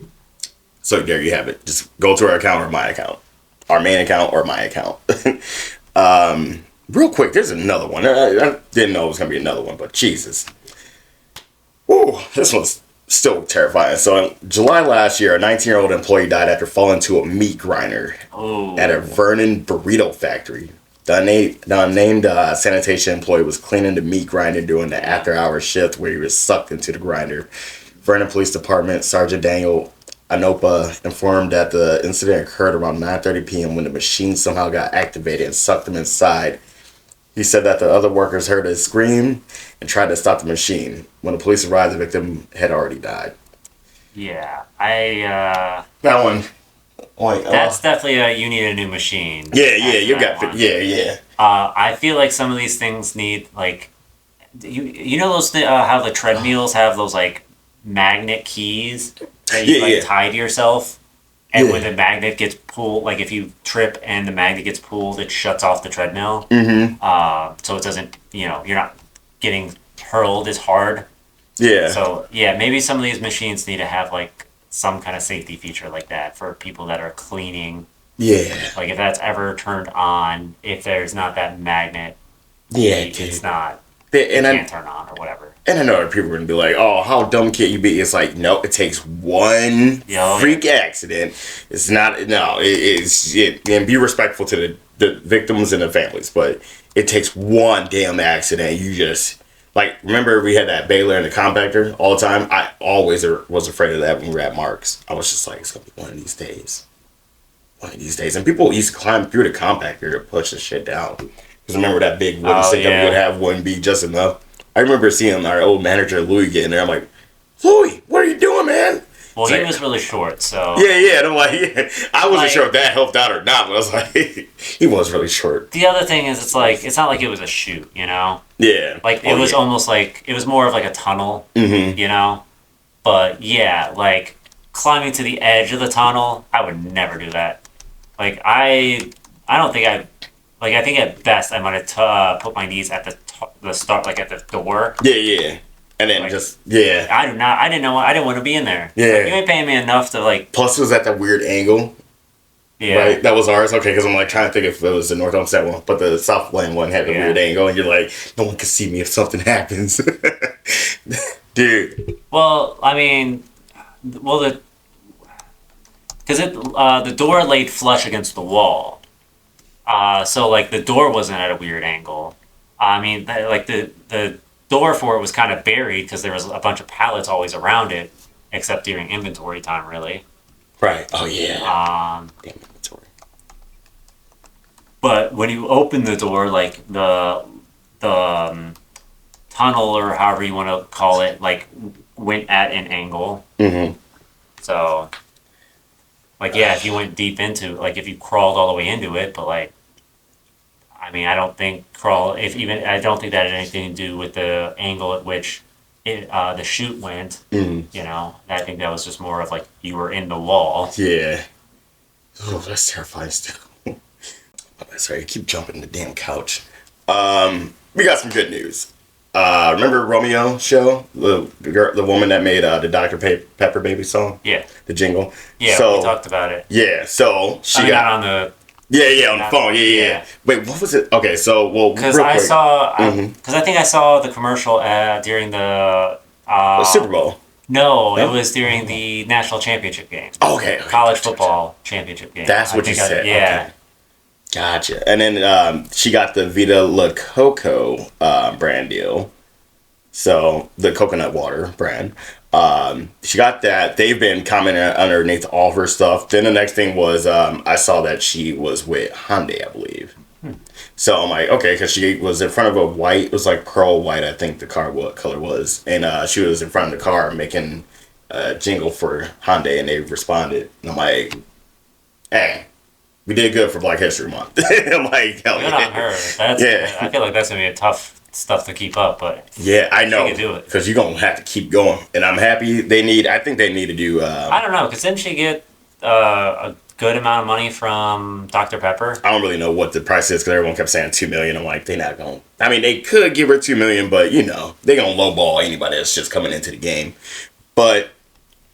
So there you have it. Just go to our account or my account. Our main account or my account. Real quick, there's another one. I didn't know it was going to be another one, but Jesus. Woo, this one's still terrifying. So in July last year, a 19-year-old employee died after falling into a meat grinder at a Vernon burrito factory. The unnamed sanitation employee was cleaning the meat grinder during the after-hours shift where he was sucked into the grinder. Vernon Police Department Sergeant Daniel Anopa informed that the incident occurred around 9:30 p.m. when the machine somehow got activated and sucked him inside. He said that the other workers heard a scream and tried to stop the machine. When the police arrived, the victim had already died. Yeah, That one. Like, that's definitely you need a new machine. you got one. Yeah. I feel like some of these things need like, you know those how the treadmills have those like magnet keys that you tie to yourself, and when the magnet gets pulled, like if you trip and the magnet gets pulled, it shuts off the treadmill. So it doesn't, you're not getting hurled as hard. Yeah. So yeah, maybe some of these machines need to have like some kind of safety feature like that for people that are cleaning. Yeah. Like if that's ever turned on, if there's not that magnet, Yeah, it's not. And can't turn on or whatever. And I know that people are gonna be like, "Oh, how dumb can you be?" It's like, no, it takes one freak accident. It's not no. And be respectful to the victims and the families, but it takes one damn accident. You just like remember we had that baler and the compactor all the time. I always was afraid of that when we were at Mark's. I was just like, it's gonna be one of these days. One of these days, and people used to climb through the compactor to push the shit down. Because remember that big wooden stick that we would have wouldn't be just enough. I remember seeing our old manager Louis getting there. I'm like, Louis, what are you doing, man? Well, he was really short, so yeah. And I'm like, I wasn't sure if that helped out or not, but I was like, he was really short. The other thing is, it's not like it was a chute, you know? Yeah. Like it was almost like it was more of like a tunnel, you know? But yeah, like climbing to the edge of the tunnel, I would never do that. Like I don't think I think at best I might have put my knees at the start, like at the door. Yeah. And then like, I didn't want to be in there. Yeah. Like, you ain't paying me enough to like. Plus, it was at that weird angle. Yeah. Right? That was ours. Okay, because I'm like trying to think if it was the North Homestead one, but the South Lane one had a weird angle, and you're like, no one can see me if something happens. Dude. Well, I mean, because the door laid flush against the wall. So like the door wasn't at a weird angle. I mean, the door for it was kind of buried because there was a bunch of pallets always around it, except during inventory time, really. Right. Oh yeah. Inventory. But when you open the door, like the tunnel or however you want to call it, like went at an angle. Mm-hmm. So, like, yeah, if you went deep into, like, if you crawled all the way into it, but like. I mean, I don't think I don't think that had anything to do with the angle at which the chute went. Mm. You know, I think that was just more of like you were in the wall. Yeah. Oh, that's terrifying still. Sorry, I keep jumping the damn couch. We got some good news. Remember Romeo show? The woman that made the Dr. Pepper Baby song? Yeah. The jingle? Yeah, so, we talked about it. Yeah, so she got... not on the... Yeah, on the phone. Yeah. Wait, what was it? Okay, so, well, because I think I saw the commercial during the Super Bowl. No, it was during the national championship game. Okay. College football championship game. That's what you said. Yeah. Okay. Gotcha. And then she got the Vita La Coco brand deal. So, the coconut water brand. She got that. They've been commenting underneath all of her stuff. Then the next thing was I saw that she was with Hyundai, I believe. So I'm like, okay, because she was in front of a white, it was like pearl white, I think the car color was. And she was in front of the car making a jingle for Hyundai, and they responded. And I'm like, hey, we did good for Black History Month. I'm like, hell good on her. I feel like that's going to be a tough stuff to keep up, but yeah, I know, she can do it because you're gonna have to keep going, and I'm happy I think they need to do I don't know, because didn't she get a good amount of money from Dr. Pepper? I don't really know what the price is because everyone kept saying $2 million. I'm like, they're not gonna, I mean, they could give her $2 million, but you know they're gonna lowball anybody that's just coming into the game. But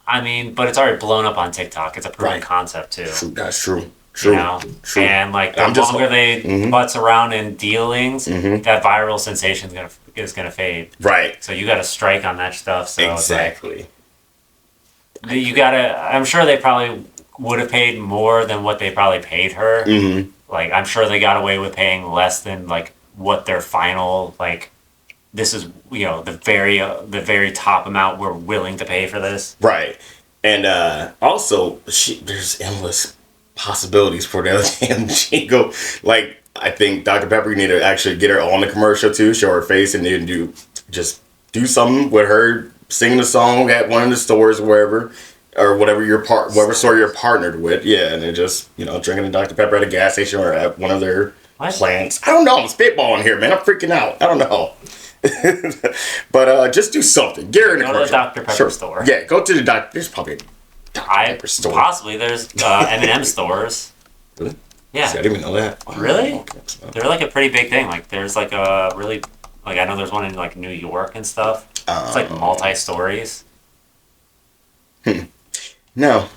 I mean, but it's already blown up on TikTok. It's a proven concept too. That's true. True. You know? True. And like the longer they butts around in dealings, that viral sensation is gonna fade. Right. So you got to strike on that stuff. So exactly. Like, you gotta. I'm sure they probably would have paid more than what they probably paid her. Mm-hmm. Like I'm sure they got away with paying less than like what their final like. This is the very top amount we're willing to pay for this. Right. And also there's endless possibilities for that damn jingle. Like I think Dr. Pepper, you need to actually get her on the commercial too, show her face, and then do something with her singing the song at one of the stores or wherever, or whatever store you're partnered with. Yeah, and then just drinking a Dr. Pepper at a gas station or at one of their plants. I don't know. I'm spitballing here, man. I'm freaking out. I don't know. But just do something. Get her in the commercial. Go to the Dr. Pepper store. Yeah, go to the doctor. There's probably store. Possibly there's M&M stores. Really? Yeah. See, I didn't even know that. Really? Okay. They're like a pretty big thing. Like there's like a really I know there's one in like New York and stuff. It's like multi-stories. No.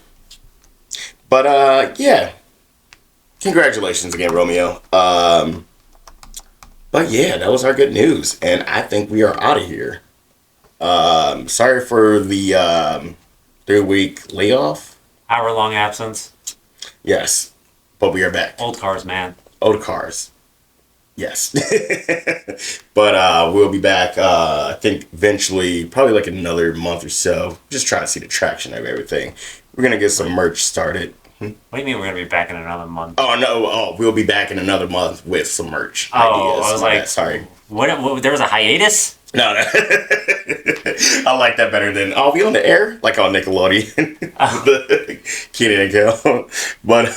But yeah. Congratulations again, Romeo. But yeah, that was our good news, and I think we are out of here. Sorry for the 3-week layoff. Hour-long absence. Yes, but we are back. Old cars, man. Old cars. Yes. But we'll be back, I think, eventually, probably like another month or so. Just trying to see the traction of everything. We're going to get some merch started. What do you mean we're gonna be back in another month? Oh, no. Oh, we'll be back in another month with some merch Oh, ideas. I was My like, bad, sorry. What? There was a hiatus? No, no. I like that better than, oh, we on the air? Like on Nickelodeon. The Kenan and Kel. But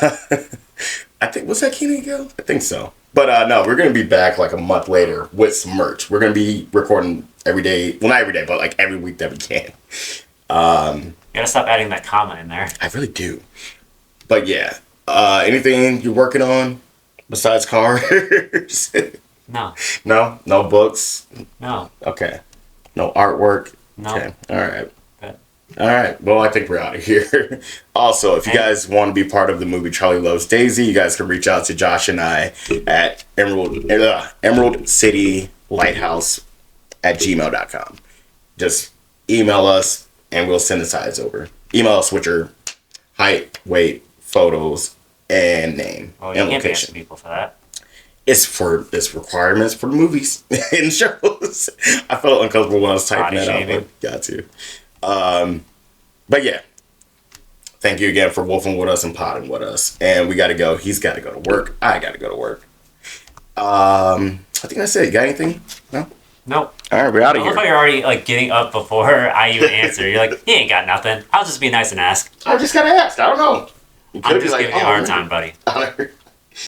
I think, was that Kenan and Kel? I think so. But no, we're going to be back like a month later with some merch. We're going to be recording every day. Well, not every day, but like every week that we can. You gotta stop adding that comma in there. I really do. But yeah, anything you're working on besides cars? No, No? No books? no, Okay. No artwork? no. Okay. All right. Good. All right. Well, I think we're out of here. Also, if you guys want to be part of the movie Charlie Loves Daisy, you guys can reach out to Josh and I at Emerald City Lighthouse at gmail.com. Just email us and we'll send the size over. Email us with your height, weight, photos, and name Well, you and can't be location. asking people for that. It's requirements for the movies and shows. I felt uncomfortable when I was typing Body that out, shaming. but got to. But yeah, thank you again for wolfing with us and potting with us. And we got to go. He's got to go to work. I got to go to work. I think that's it. You got anything? No. Nope. All right, we're out I of love how here. you're already like getting up before I even answer. You're like, he ain't got nothing. I'll just be nice and ask. I just gotta ask. I don't know. You I'm could be just like, giving you a oh, hard man. time, buddy.